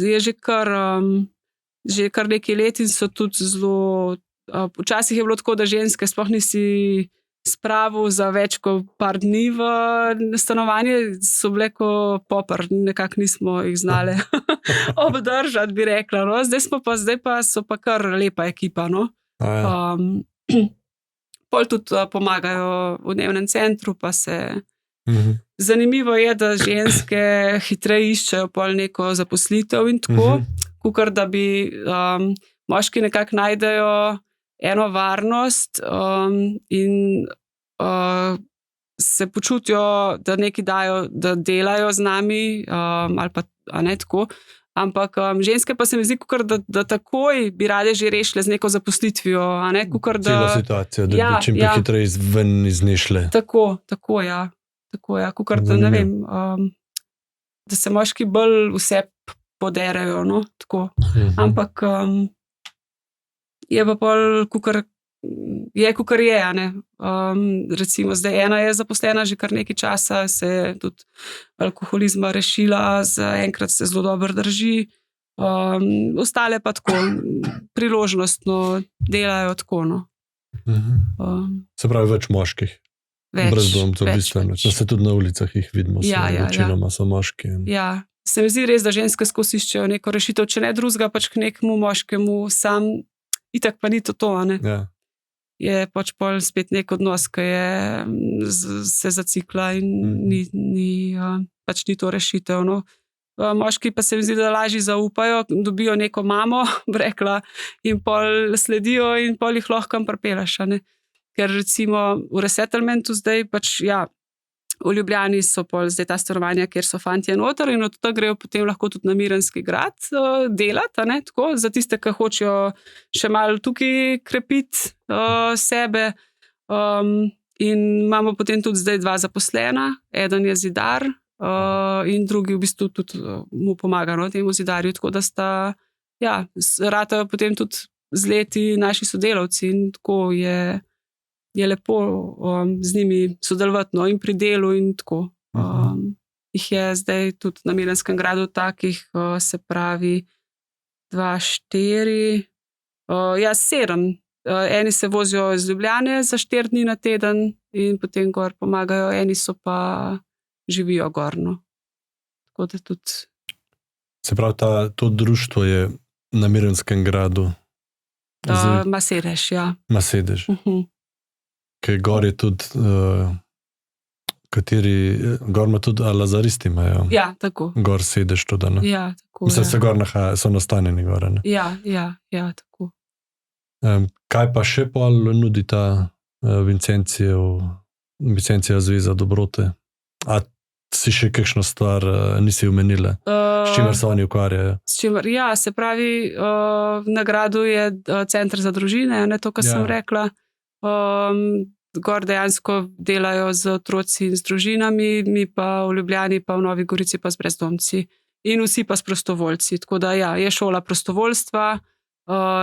je že kar nekaj let in so tudi zelo, včasih je bilo tako, da ženske sploh nisi spravil za več kot par dni v stanovanje, so bile ko popr, nekako nismo jih znali obdržati, bi rekla. No. Zdaj pa so pa kar lepa ekipa. No. Pol tudi pomagajo v dnevnem centru, pa se... Zanimivo je, da ženske hitreje iščejo pol neko zaposlitev in tako, kakor da bi moški nekako najdejo eno varnost in se počutijo, da nekaj dajo, da delajo z nami ali pa ne tako. Ampak ženske pa se mi zdi, da takoj bi rade že rešile z neko zaposlitvijo. Cela situacija, da bi čim hitreje ven iz nje šle. Tako, ja. tako ja, kakor da ne vem, da se moški bolj vse poderajo, no, tako. Ampak je pa pol, kakor je, a ne. Recimo zdaj ena je zaposlena že kar nekaj časa, se je tudi alkoholizma rešila, zaenkrat se zelo dobro drži. Ostale pa tako, priložnostno delajo tako, no. Se pravi, več moških. Več, Brezdomcev, bistveno. več. Da se tudi na ulicah jih vidimo, večinoma so moški. Ja, se mi zdi res, da ženske skozi iščejo neko rešitev, če ne drugega, pač k nekemu moškemu, sam itak pa ni to, a ne. Ja. Je pač pol spet nek odnos, ki je se zacikla in pač ni to rešitev, no. Moški pa se mi zdi, da lažje zaupajo, dobijo neko mamo, bi rekla, in pol sledijo in pol jih lahko kam pripelješ, a ne. Ker recimo v resettlementu zdaj pač, ja, v Ljubljani so pol zdaj ta stanovanja, kjer so fantje noter in od tega grejo potem lahko tudi na Mirenski grad delati, a ne, tako, za tiste, ki hočejo še malo tukaj krepiti sebe. In imamo potem tudi zdaj 2 zaposlena, eden je zidar in drugi v bistvu tudi mu pomaga, no, temu zidarju, tako da sta, ja, ratajo potem tudi z leti naši sodelavci in tako je lepo z njimi sodelovati, no, in pri delu in tako. Jih je zdaj tudi na Mirenskem gradu takih, se pravi 2, 4, 7. Eni se vozijo iz Ljubljane za 4 dni na teden in potem gor pomagajo, eni so pa živijo gor, no. Tako da tudi. Se pravi, to društvo je na Mirenskem gradu. Ima sedež, ja. Ima sedež. Kaj gor je tudi, gor ima tudi lazaristi imajo. Ja, tako. Gor sedež tudi, ne? Ja, tako. Mislim, se gor so nastanjeni gor, ne? Ja, tako. Kaj pa še pol nudi ta Vincencija zveza dobrote? A si še kakšno stvar nisi omenila? S čimer se oni ukvarjajo? Ja, se pravi, na gradu je center za družine, ne, to, kar sem rekla. Gor dejansko delajo z otroci in z družinami, mi pa v Ljubljani pa v Novi Gorici pa z brezdomci. In vsi pa s prostovoljci. Tako da ja, je šola prostovoljstva,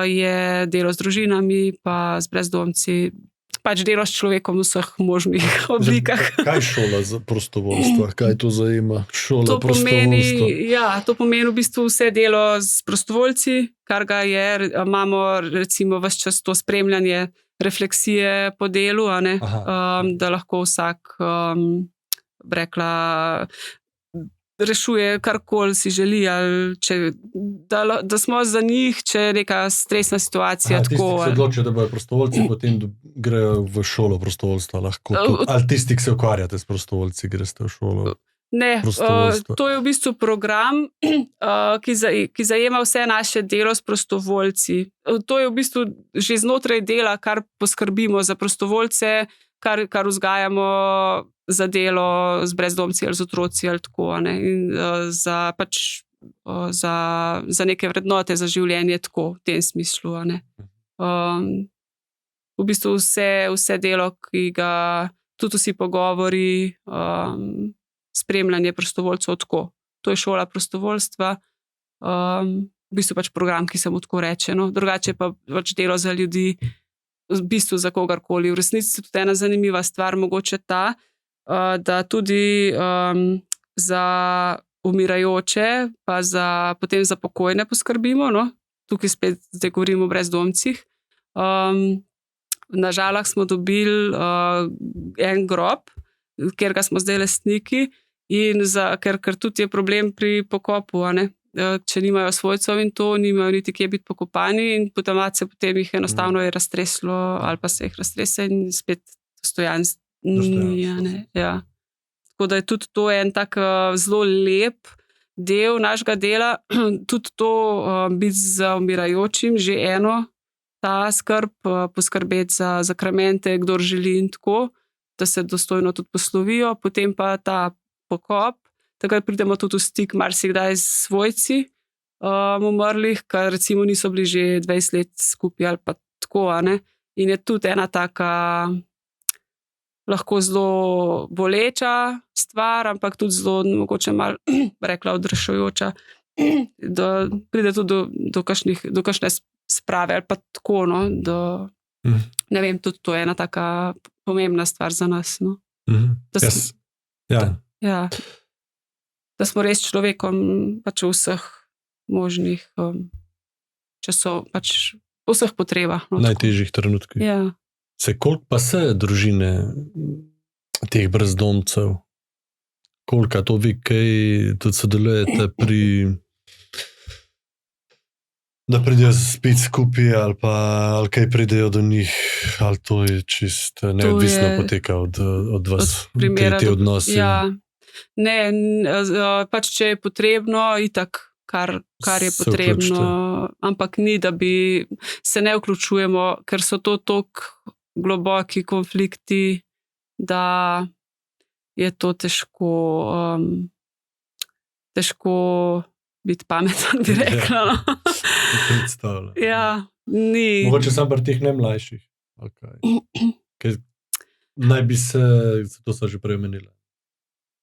je delo z družinami pa z brezdomci, pač delo s človekom v vseh možnih oblikah. Kaj šola za prostovoljstva? Kaj to zajema? Šola prostovoljstva? To pomeni v bistvu vse delo s prostovoljci, kar ga je, imamo recimo ves čas to spremljanje refleksije po delu, a ne, da lahko vsak, rekla, rešuje karkoli si želi, ali da smo za njih, če je neka stresna situacija. Tisti, ki se odločijo, da bojo prostovoljci, potem grejo v šolo prostovoljstva lahko. Ali tisti, ki se ukvarjate s prostovoljci, greste v šolo? Ne, to je v bistvu program, ki zajema vse naše delo s prostovoljci. To je v bistvu že znotraj dela, kar poskrbimo za prostovoljce, kar vzgajamo za delo z brezdomci ali z otroci ali tako, a ne, in za neke vrednote, za življenje tako, v tem smislu, a ne. V bistvu vse delo, ki ga tudi vsi pogovori, spremljanje prostovoljcev tako. To je šola prostovoljstva, v bistvu pač program, ki se mu tako reče, no. Drugače pa pač delo za ljudi, v bistvu za kogarkoli. V resnici je tudi ena zanimiva stvar, mogoče ta, da tudi za umirajoče pa potem za pokojne poskrbimo, no. Tukaj spet zdaj govorimo o brezdomcih. Na Žalah smo dobili en grob, kjer ga smo zdaj lastniki, in ker tudi je problem pri pokopu, a ne. Če nimajo svojcev in to, nimajo niti kje biti pokopani in potem jih enostavno je raztreslo ali pa se jih raztrese in spet dostojanstvo. Ja. Tako da je tudi to en tak zelo lep del našega dela, tudi to biti za umirajočim, že eno, ta skrb, poskrbeti za zakramente, kdor želi in tako, da se dostojno tudi poslovijo, potem pa ta pokop, takrat pridemo tudi v stik marsikdaj s svojci umrlih, kar recimo niso bili že 20 let skupaj ali pa tako, a ne. In je tudi ena taka, lahko zelo boleča stvar, ampak tudi zelo mogoče malo, rekla, odrešujoča, da pride tudi do kakšne sprave ali pa tako, no, ne vem, tudi to je ena taka pomembna stvar za nas, no. Ja. Da smo res človekom pač v vseh možnih časov, pač v vseh potrebah. No, najtežjih trenutkih. Ja. Koliko pa se družine teh brezdomcev, koliko to vi, kaj tudi sodelujete pri, da pridejo spet skupaj ali kaj pridejo do njih, ali to je čist neodvisno poteka od vas, te odnosi? Ja. Ne, pač če je potrebno, itak, kar je potrebno, ampak ni, da bi se ne vključujemo, ker so to toliko globoki konflikti, da je to težko biti pameten, bi rekla. Predstavljam. Ja, ni. Mogoče samo pri teh najmlajših. Kaj naj bi se, to so že prej omenila,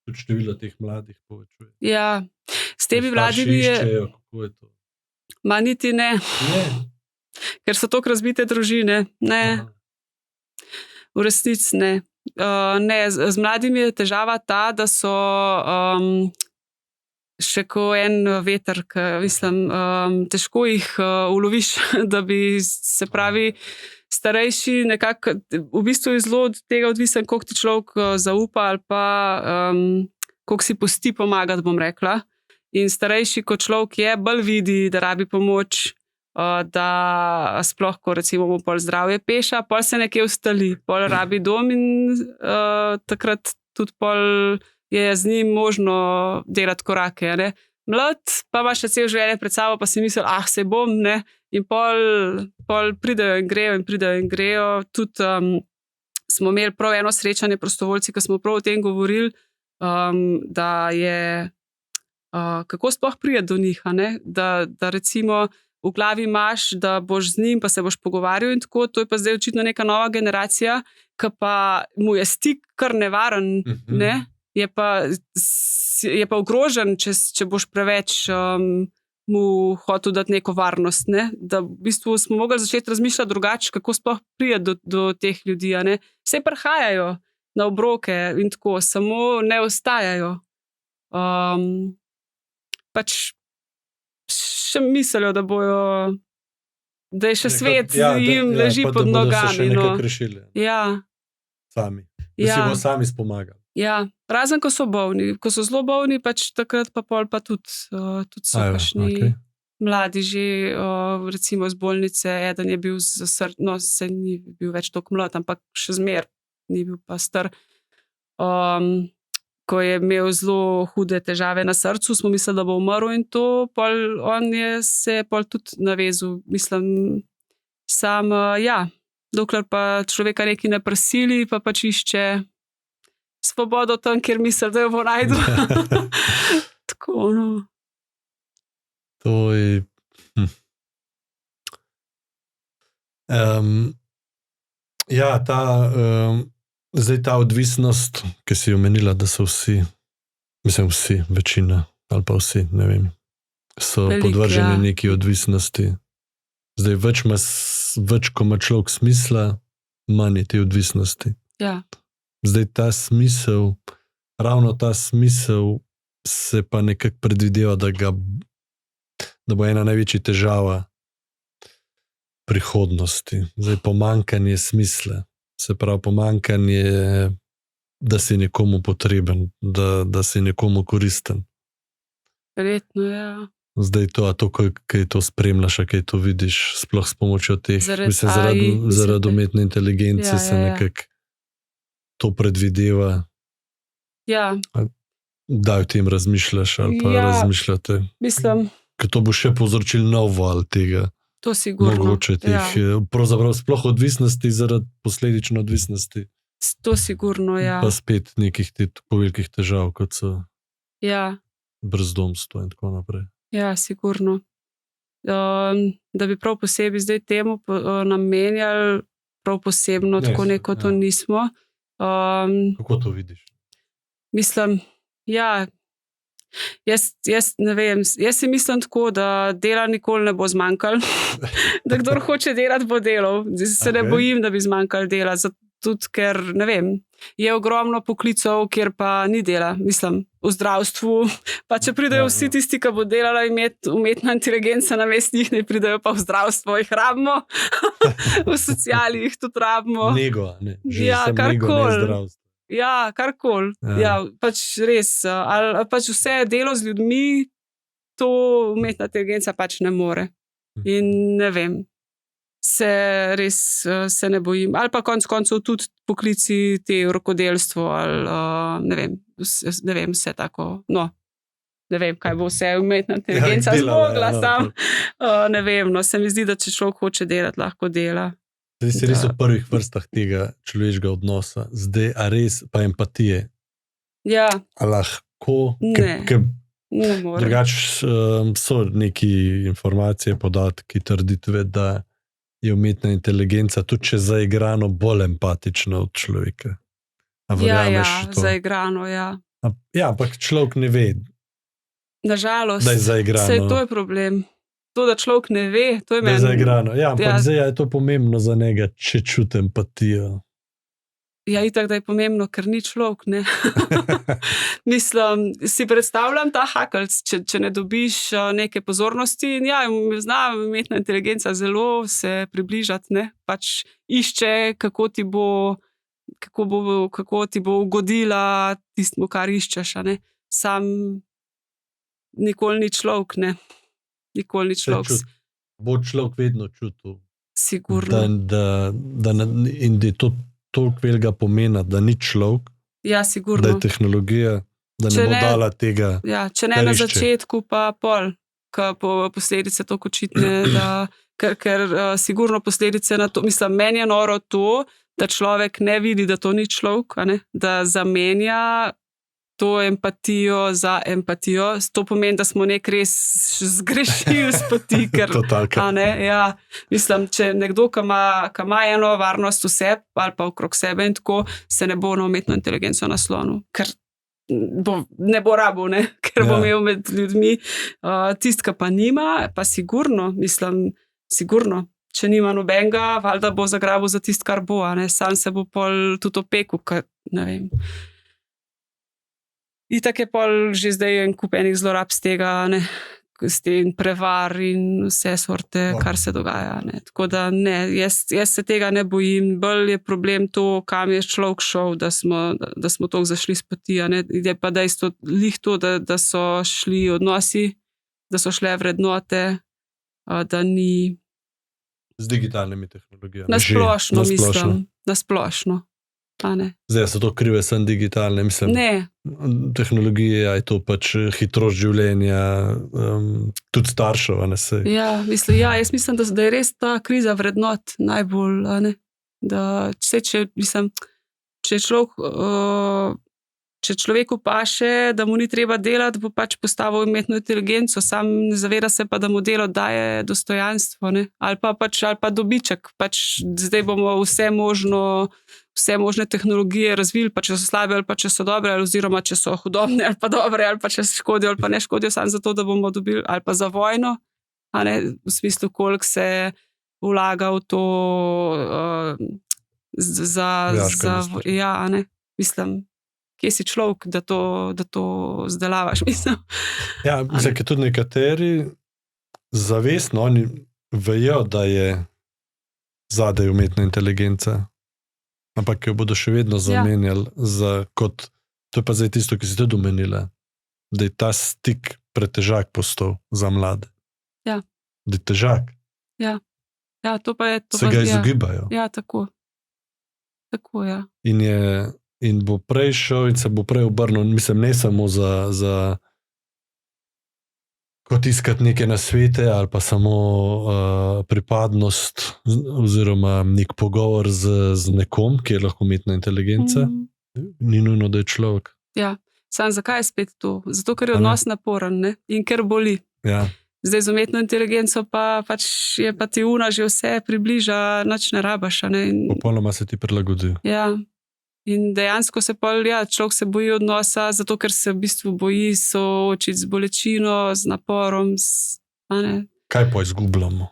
tudi število teh mladih povečuje. Ja, s temi mladimi je... Iščejo, kako je to? Ma niti ne. Ne? Ker so toliko razbite družine. Ne. Aha. V resnici ne. Ne, z mladimi je težava ta, da so še ko en veter, mislim, težko jih uloviš, da bi, se pravi, starejši nekako, v bistvu je zelo od tega odvisen, koliko ti človek zaupa ali pa koliko si pusti pomagati, bom rekla. In starejši, kot človek je, bolj vidi, da rabi pomoč, da sploh, ko recimo mu pol zdravje peša, pol se nekje ustali, pol rabi dom in takrat tudi pol je z njim možno delati korake, ne. Mlad pa ima še cel življenje pred sabo, pa si misli, saj bom, ne. In pol pridejo in grejo. Tudi smo imeli prav eno srečanje prostovoljci, ko smo prav o tem govorili, da je, kako sploh priti do njih, a ne. Da recimo v glavi imaš, da boš z njim, pa se boš pogovarjal in tako, to je pa zdaj očitno neka nova generacija, ki pa mu je stik kar nevaren, ne. Je pa ogrožen, če boš preveč mu hotel dati neko varnost, ne. Da v bistvu smo mogli začeti razmišljati drugače, kako sploh priti do teh ljudi, a ne. Saj prihajajo na obroke in tako, samo ne ostajajo. Pač še mislijo, da bojo, da je še svet jim leži pod nogami, no. Ja. Sami. Da si bojo sami spomagali. Ja, razen ko so bolni. Ko so zelo bolni, pač takrat pa pol pa tudi so kakšni mladi že, recimo z bolnice, eden je bil se ni bil več toliko mlad, ampak še zmeraj ni bil pa star. Ko je imel zelo hude težave na srcu, smo mislili, da bo umrl in to, pol on se je pol tudi navezal. Mislim, dokler pa človeka nekaj ne prisili, pa pač išče svobodo tam, kjer misli, da jo bo našel. Tako, no. To je... Zdaj ta odvisnost, ki si omenila, da so vsi, večina, ali pa vsi, ne vem, so podvrženi neki odvisnosti. Zdaj več, ko ima človek smisla, manj je te odvisnosti. Ja. Zdaj ravno ta smisel se pa nekako predvideva, da bo ena največji težava prihodnosti. Zdaj pomanjkanje smisla. Se pravi, pomanjkanje, da si nekomu potreben, da si nekomu koristen. Verjetno, ja. Zdaj to, kaj to spremljaš, kaj to vidiš, sploh s pomočjo teh, zaradi umetne inteligence se nekako to predvideva. Ja. Da o tem razmišljaš ali pa razmišljate. Mislim. Ker to bo še povzročil nov val tega. To sigurno. Mogoče teh, pravzaprav sploh odvisnosti zaradi posledično odvisnosti. To sigurno, ja. Pa spet nekih velikih težav, kot so brezdomstvo in tako naprej. Ja, sigurno. Da bi prav posebej zdaj temu namenjali, prav posebno, tako neko to nismo. Kako to vidiš? Mislim, ja, jaz ne vem, jaz si mislim tako, da dela nikoli ne bo zmanjkalo, da kdor hoče delati, bo delal. Se ne bojim, da bi zmanjkalo dela, tudi ker, ne vem, je ogromno poklicev, kjer pa ni dela, mislim, v zdravstvu, pa če pridejo vsi tisti, ki bo delala imeti umetna inteligenca na mestu njih, ne pridejo pa v zdravstvo, jih rabimo, v sociali jih tudi rabimo. Nego, ne, že Ja, sem nego, ne karkoli. zdravstvo. Ja, karkoli. Ja, pač res, ali pač vse delo z ljudmi, to umetna inteligenca pač ne more. In ne vem, se ne bojim. Ali pa konec koncev tudi poklici te rokodelstvo, ali ne vem, vse tako, no. Ne vem, kaj bo vse umetna inteligenca zmogla, sam. Ne vem, no, se mi zdi, da če človek hoče delati, lahko dela. Zdaj si res v prvih vrstah tega človeškega odnosa. Zdaj, a res pa empatije? Ja. A lahko? Ne more. Drugače so neki informacije, podatki, trditve, da je umetna inteligenca tudi če zaigrano bolj empatična od človeka. A verjameš v to? Zaigrano, ja. Ja, ampak človek ne ve, Nažalost, da je zaigrano. saj to je problem. To, da človek ne ve, to je Da je meni. zaigrano. Ja, ampak zdaj je to pomembno za njega, če čuti empatijo. Ja, itak, da je pomembno, ker ni človek, ne. Mislim, si predstavljam ta hakelc, če ne dobiš neke pozornosti in ja, zna umetna inteligenca zelo se približati, ne. Pač išče, kako ti bo ugodila tistemu, kar iščeš, a ne. Sam nikoli ni človek, ne. Nikoli ni človek. Bo človek vedno čutil. Sigurno. In da je to toliko velikega pomena, da ni človek, ja, sigurno. Da je tehnologija, da ne bo dala tega. Ja, če ne na začetku, pa pol, ker posledice tako očitne, ker sigurno posledice na to, mislim, meni je noro to, da človek ne vidi, da to ni človek, a ne, da zamenja to empatijo za empatijo. To pomeni, da smo nek res zgrešili s poti, ker, a ne, ja, mislim, če nekdo, ki ima eno varnost v sebi ali pa okrog sebe in tako, se ne bo na umetno inteligenco naslonil, ker ne bo rabil, ne, ker bo imel med ljudmi tisti, ki pa nima, pa sigurno, mislim, sigurno, če nima nobenega, valjda bo zagrabil za tisto, kar bo, a ne, sam se bo pol tudi opekel, ker, ne vem. Itak je pol že zdaj en kup enih zlorab z tega, ne, s tem prevar in vse sorte, kar se dogaja, ne. Tako da ne, jaz se tega ne bojim, bolj je problem to, kam je človek šel, da smo toliko zašli s poti, a ne. Je pa dejstvo glih to, da so šli odnosi, da so šle vrednote, da ni. Z digitalnimi tehnologijami. Nasplošno, mislim. Nasplošno. Zdaj so to krive sem digitalne, mislim. Ne. Tehnologija je to pač hitrost življenja, tudi staršev, a ne se. Ja, mislim, jaz mislim, da je res ta kriza vrednot najbolj, a ne, da če človeku paše, da mu ni treba delati, bo pač postavil umetno inteligenco, sam ne zaveda se pa, da mu delo daje dostojanstvo, ne, ali pa dobiček, pač zdaj bomo vse možne tehnologije razvili, pa če so slabe ali pa če so dobre, oziroma če so hudobne ali pa dobre, ali pa če škodijo ali pa ne škodijo, samo zato, da bomo dobili, ali pa za vojno, a ne, v smislu, koliko se vlaga v to ja, a ne, mislim, kje si človek, da to zdelavaš, mislim. Ja, mislim, ker tudi nekateri zavestno, oni vejo, da je zadaj umetna inteligenca, ampak jo bodo še vedno zamenjali kot, to je pa zdaj tisto, ki si tudi omenila, da je ta stik pretežak postal za mlade. Ja. Da je težak. Ja. Ja, to pa je. Se ga izogibajo. Ja, tako. Tako, ja. In bo prej šel in se bo prej obrnil, mislim, ne samo za kot iskati neke nasvete ali pa samo pripadnost oziroma nek pogovor z nekom, ki je lahko umetna inteligenca. Ni nujno, da je človek. Ja, samo zakaj je spet to? Zato, ker je odnos naporen, ne? In ker boli. Ja. Zdaj z umetno inteligenco pa pač je pa ti una že vse približa, nič ne rabaš, a ne? Popolnoma se ti prilagodi. Ja. In dejansko se človek se boji odnosa, zato ker se v bistvu boji soočiti z bolečino, z naporom. Kaj pa izgubljamo?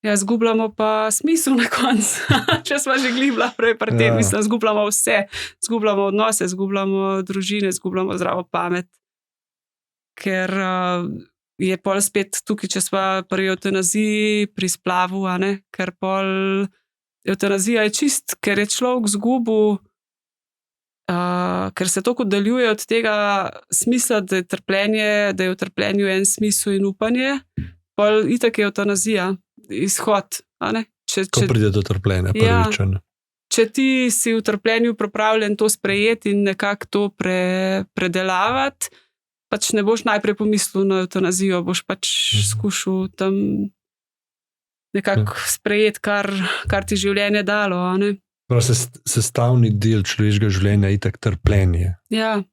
Ja, izgubljamo pa smisel na koncu. Če smo že glibla prej pri tem, mislim, izgubljamo vse. Izgubljamo odnose, izgubljamo družine, izgubljamo zdravo pamet. Ker je pol spet tukaj, če smo pri evtanaziji, pri splavu, ker pol evtanazija je čist, ker je človek izgubil, ker se toliko oddaljuje od tega smisla, da je v trpljenju en smisel in upanje, pol itak je evtanazija, izhod. Ko pride do trpljenja, prvič. Če ti si v trpljenju pripravljen to sprejeti in nekako to predelavati, pač ne boš najprej pomislil na evtanazijo, boš pač skušal tam nekako sprejeti, kar ti življenje dalo. Sestavni del človeškega življenja je itak trpljenje. Ja.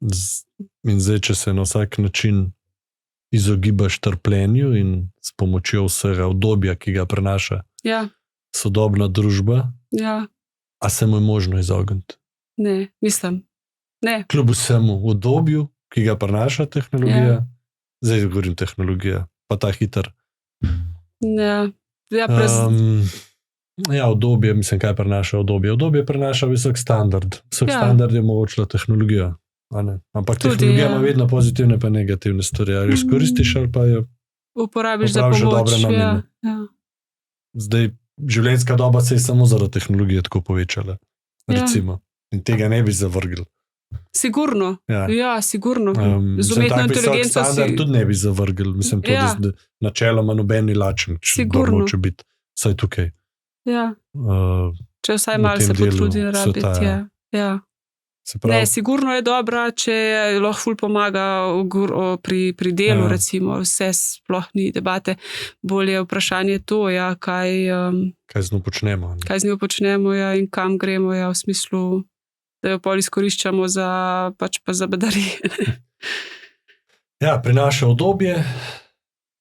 In zdaj, če se na vsak način izogibaš trpljenju in s pomočjo vsega obdobja, ki ga prenaša sodobna družba, a se mu je možno izogniti? Ne, mislim. Ne. Kljub vsemu obdobju, ki ga prenaša tehnologija, zdaj govorim tehnologija, pa ta hiter. Obdobje, mislim, kaj prenaša obdobje? Obdobje prenaša visok standard. Visok standard je omogočila tehnologija. Ampak tehnologija ima vedno pozitivne pa negativne stvari. Ali izkoristiš ali pa jo uporabiš za pomoč. Zdaj, življenjska doba se je samo zaradi tehnologije tako povečala. Recimo. In tega ne bi zavrgli. Sigurno. Sigurno. Z umetno inteligenco standard tudi ne bi zavrgli. Mislim, tudi načeloma noben ni lačen, če hoče biti vsaj tukaj. Če vsaj malo se potrudi rabiti. Ne, sigurno je dobra, če lahko ful pomaga pri delu, recimo, vse sploh ni debate. Bolje je vprašanje to, kaj z njo počnemo. Kaj z njo počnemo in kam gremo, v smislu, da jo pol izkoriščamo za bedarije. Prinaša obdobje,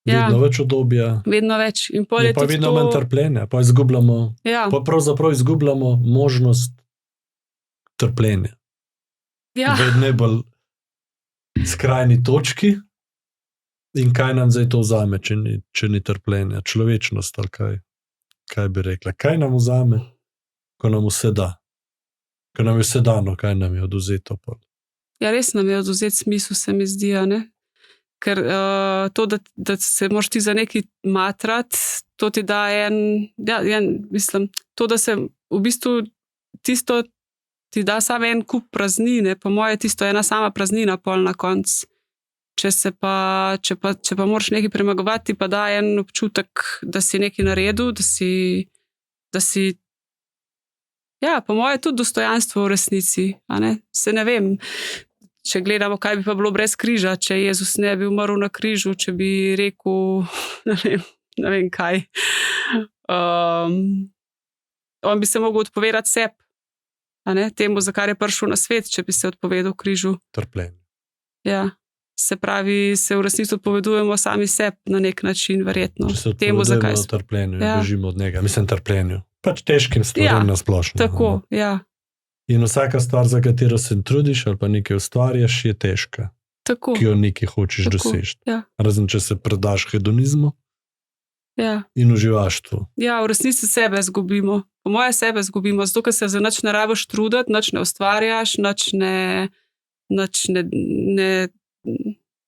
vedno več obdobja. Vedno več. In pa vedno manj trpljenja, pa izgubljamo, pa pravzaprav izgubljamo možnost trpljenja. V najbolj skrajni točki. In kaj nam zdaj to vzame, če ni trpljenja? Človečnost ali kaj bi rekla? Kaj nam vzame, ko nam vse da? Ko nam je vse dano, kaj nam je oduzeto? Res nam je oduzeti smisel, se mi zdi, ker to, da se moraš ti za nekaj matrati, to ti da mislim, to, da se v bistvu tisto ti da samo en kup praznine, po moje tisto ena sama praznina pol na koncu. Če pa moraš nekaj premagovati, pa da en občutek, da si nekaj naredil, da si po moje tudi dostojanstvo v resnici. Se ne vem, če gledamo, kaj bi pa bilo brez križa, če Jezus ne bi umrl na križu, če bi rekel, ne vem kaj. On bi se mogel odpovedati sebi. Temu, za kar je prišel na svet, če bi se odpovedal križu. Trpljenje. Se pravi, se v resnici odpovedujemo sami sebi na nek način, verjetno. Če se odpovedujemo trpljenju, bežimo od njega. Mislim, trpljenju. Pač težkim stvarem na splošno. Tako, In vsaka stvar, za katero se trudiš ali pa nekaj ustvarjaš, je težka. Tako. Ki jo nekaj hočeš doseči. Razen, če se predaš hedonizmu in uživaštvu. V resnici sebe izgubimo. Po moje sebe izgubimo, zato ker se za nič ne rabiš truditi, nič ne ustvarjaš, nič ne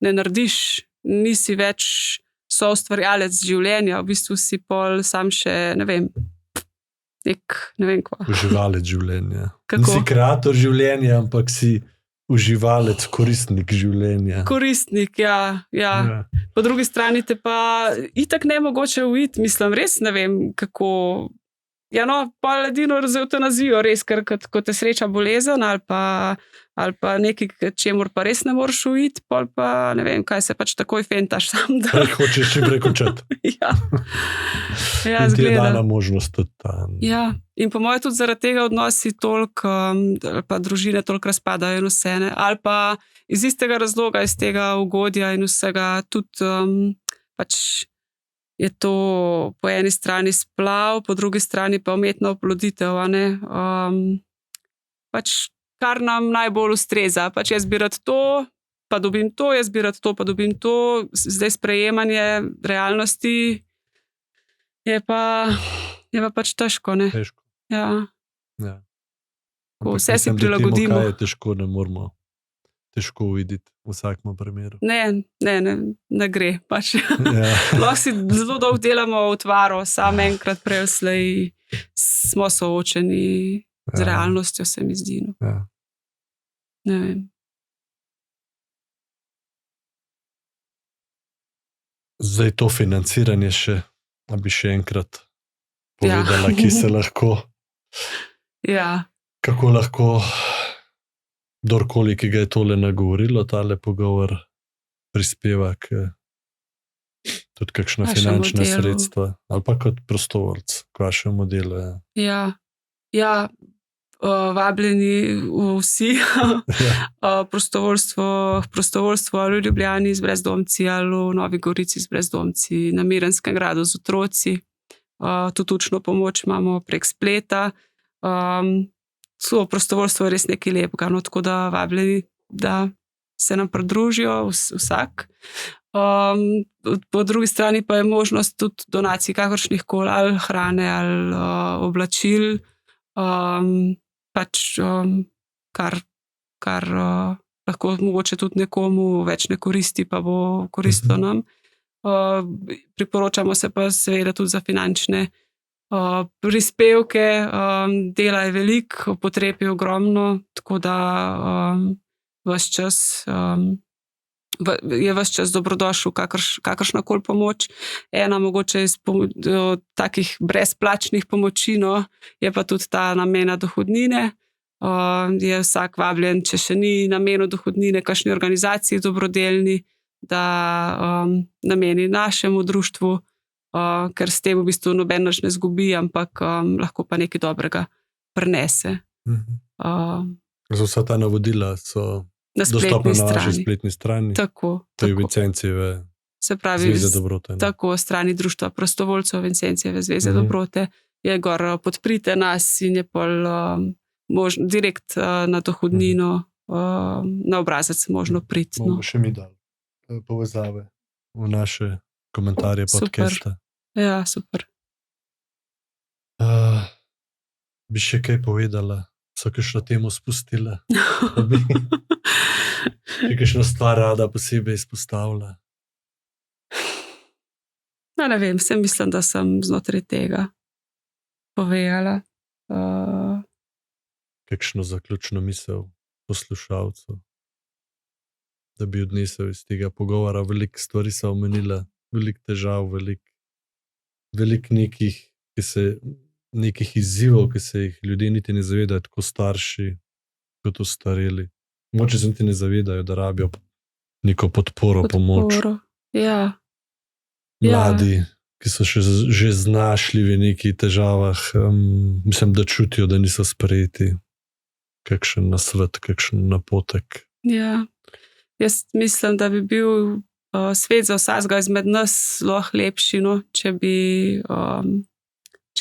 narediš, nisi več soustvarjalec življenja, v bistvu si pol sam še, ne vem kva. Uživalec življenja. Kako? Nisi kreator življenja, ampak si uživalec, koristnik življenja. Koristnik, Po drugi strani te pa itak ne mogoče uiti, mislim, res ne vem, kako. Pa edino z evtanazijo, res, ker ko te sreča bolezen ali pa nekaj, čemur pa res ne moreš uiti, pol pa ne vem, kaj se pač takoj fentaš sam. Hočeš čim prej končati. In ti je dana možnost tudi ta. In po mojem tudi zaradi tega odnosi toliko, ali pa družine toliko razpadajo in vse, ali pa iz istega razloga, iz tega ugodja in vsega tudi pač je to po eni strani splav, po drugi strani pa umetna oploditev. pač kar nam najbolj ustreza. Pač jaz bi rad to, pa dobim to, jaz bi rad to, pa dobim to. Zdaj sprejemanje realnosti je pa pač težko, ne? Težko. Ja. Ja. Ko Ampak vse si mislim, da temu, prilagodimo. kaj je težko, ne moramo težko videti v vsakem primeru. Ne gre. Pač. Ja. Lahko si zelo dolgo delamo utvaro, samo enkrat prej slej smo soočeni z realnostjo, se mi zdi. No. Ja. Ne vem. Zdaj to financiranje še, da bi še enkrat povedala, ki se lahko, Ja. kako lahko kdorkoli, ki ga je tole nagovorilo, tale pogovor prispeva k tudi kakšna Vašemu finančna delu. sredstva ali pa kot prostovoljc k vašemu delu. Ja. Ja, vabljeni vsi. Ja. Prostovoljstvo ali v Ljubljani z brezdomci ali v Novi Gorici z brezdomci, na Mirenskem gradu z otroci. Tudi učno pomoč imamo prek spleta. Prostovoljstvo je res nekaj lepega, no, tako da vabljeni, da se nam pridružijo vsak. Po drugi strani pa je možnost tudi donacij kakršnih koli, ali hrane ali oblačil. Pač kar lahko mogoče tudi nekomu več ne koristi, pa bo koristilo nam. Priporočamo se pa seveda tudi za finančne prispevke. Dela je veliko, potreb je ogromno, tako da ves čas je ves čas dobrodošel kakršnakoli pomoč. Ena mogoče iz takih brezplačnih pomoči, no, je pa tudi ta namena dohodnine. Je vsak vabljen, če še ni namenil dohodnine kakšni organizaciji dobrodelni, da nameni našemu društvu, ker s tem v bistvu noben nič ne izgubi, ampak lahko pa nekaj dobrega prinese. Vsa ta navodila so Na dostopna spletni na vaši strani. spletni strani. Tako. To je Vincencijeve Se pravi, zveze dobrote. tako strani Društva prostovoljcev Vincencijeve zveze dobrote je gor podprite nas in je pol direkt na dohodnino na obrazec možno priti. Bomo še mi dali povezave v naše komentarje Super. podcasta. Ja, super. Bi še kaj povedala? So kakšno temo spustila? Pa bi še kakšno stvar rada posebej izpostavila? Ne vem, vse mislim, da sem znotraj tega povedala. Kakšno zaključno misel poslušalcev, da bi odnesel iz tega pogovora? Veliko stvari so omenila, veliko težav, veliko nekih izzivov, ki se jih ljudje niti ne zavedajo, tako starši kot ostareli. Mogoče se niti ne zavedajo, da rabijo neko podporo, pomoč. Ja. Mladi, ki so že znašli v nekih težavah, mislim, da čutijo, da niso sprejeti. Kakšen nasvet, kakšen napotek. Ja. Jaz mislim, da bi bil svet za vsakega izmed nas lahko lepši, no, če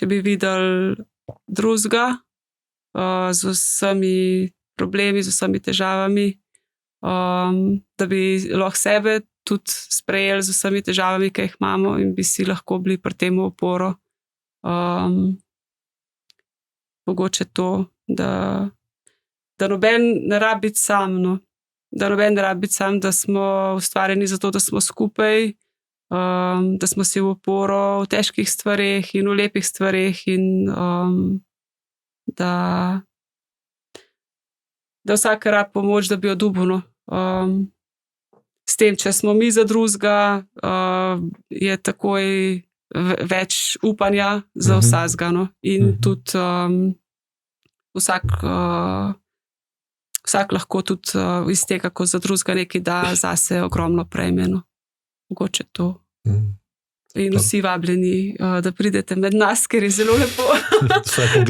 bi videli drugega z vsemi problemi, z vsemi težavami, da bi lahko sebe tudi sprejeli z vsemi težavami, ki jih imamo, in bi si lahko bili pri tem oporo. Mogoče to, da noben ne rabi biti sam, no. Da noben ne rabi biti sam, da smo ustvarjeni zato, da smo skupaj, da smo si v oporo v težkih stvareh in v lepih stvareh in da vsak rabi pomoč, da bi jo dobil, no. S tem, če smo mi za drugega, je takoj več upanja za vsakega, no. In tudi vsak lahko tudi iz tega, ko za drugega nekaj da, zase ogromno prejme, no. Mogoče to. In vsi vabljeni, da pridete med nas, ker je zelo lepo.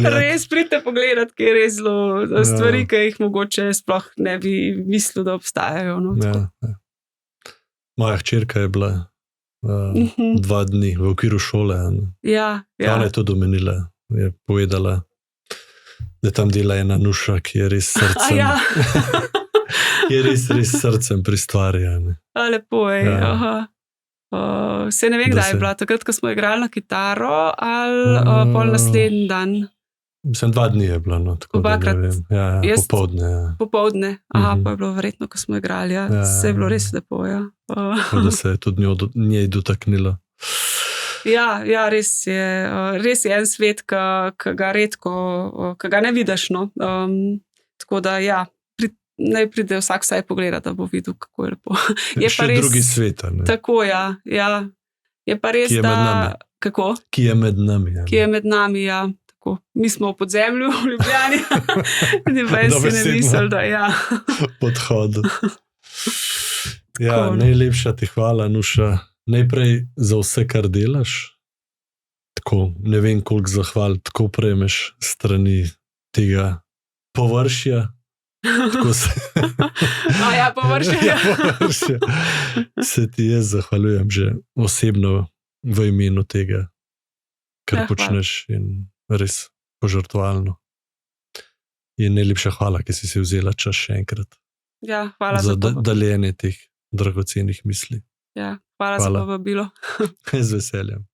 Res pridite pogledat, ker je res zelo stvari, ki jih mogoče sploh ne bi mislil, da obstajajo, no. Ja. Moja hčerka je bila 2 dni v okviru šole. Ja. Ona je to domenila, je povedala, da tam dela ena Nuša, ki je res srcem, Ja. ki je res srcem pri stvari. Lepo je. Ja. Aha. Se ne vem, Da kdaj je se- bila, takrat, ko smo igrali na kitaro, ali pol naslednji dan, Mislim, 2 dni je bilo, no, tako da Obakrat. ne vem. Ja, Jaz- popoldne. Ja. popoldne. Aha, Mhm. pa je bilo verjetno, ko smo igrali. Ja. Ja, Se je bilo ja. res lepo. Ja. Tako da se je tudi njej dotaknilo. Ja, res je en svet, ki ga redko, ki ga ne vidiš. No. Tako da, ja, naj pride vsak vsaj pogleda, da bo videl, kako je lepo. Je Še drugi svet, a ne, Tako, ja. Je pa res, Ki je med nami. da. Kako? ki je med nami. a ne. Ki je med nami, ja. Tako. Mi smo v podzemlju v Ljubljani. Ne pa jaz si ne Dobesedno. misel, da ja. Podhodu. Ja, Tako, no. najlepša ti hvala, Nuša. Najprej za vse, kar delaš. Tako, ne vem, koliko zahval tako prejmeš strani tega površja. Tako se, Ja, površje. Ja, površja. Se ti jaz zahvaljujem že osebno v imenu tega, kar Ja, hvala. počneš in res požrtvovalno. In najlepša hvala, ki si si vzela čas še enkrat Ja, hvala za za to. deljenje teh dragocenih misli. Ja, hvala za Hvala. povabilo. Z veseljem.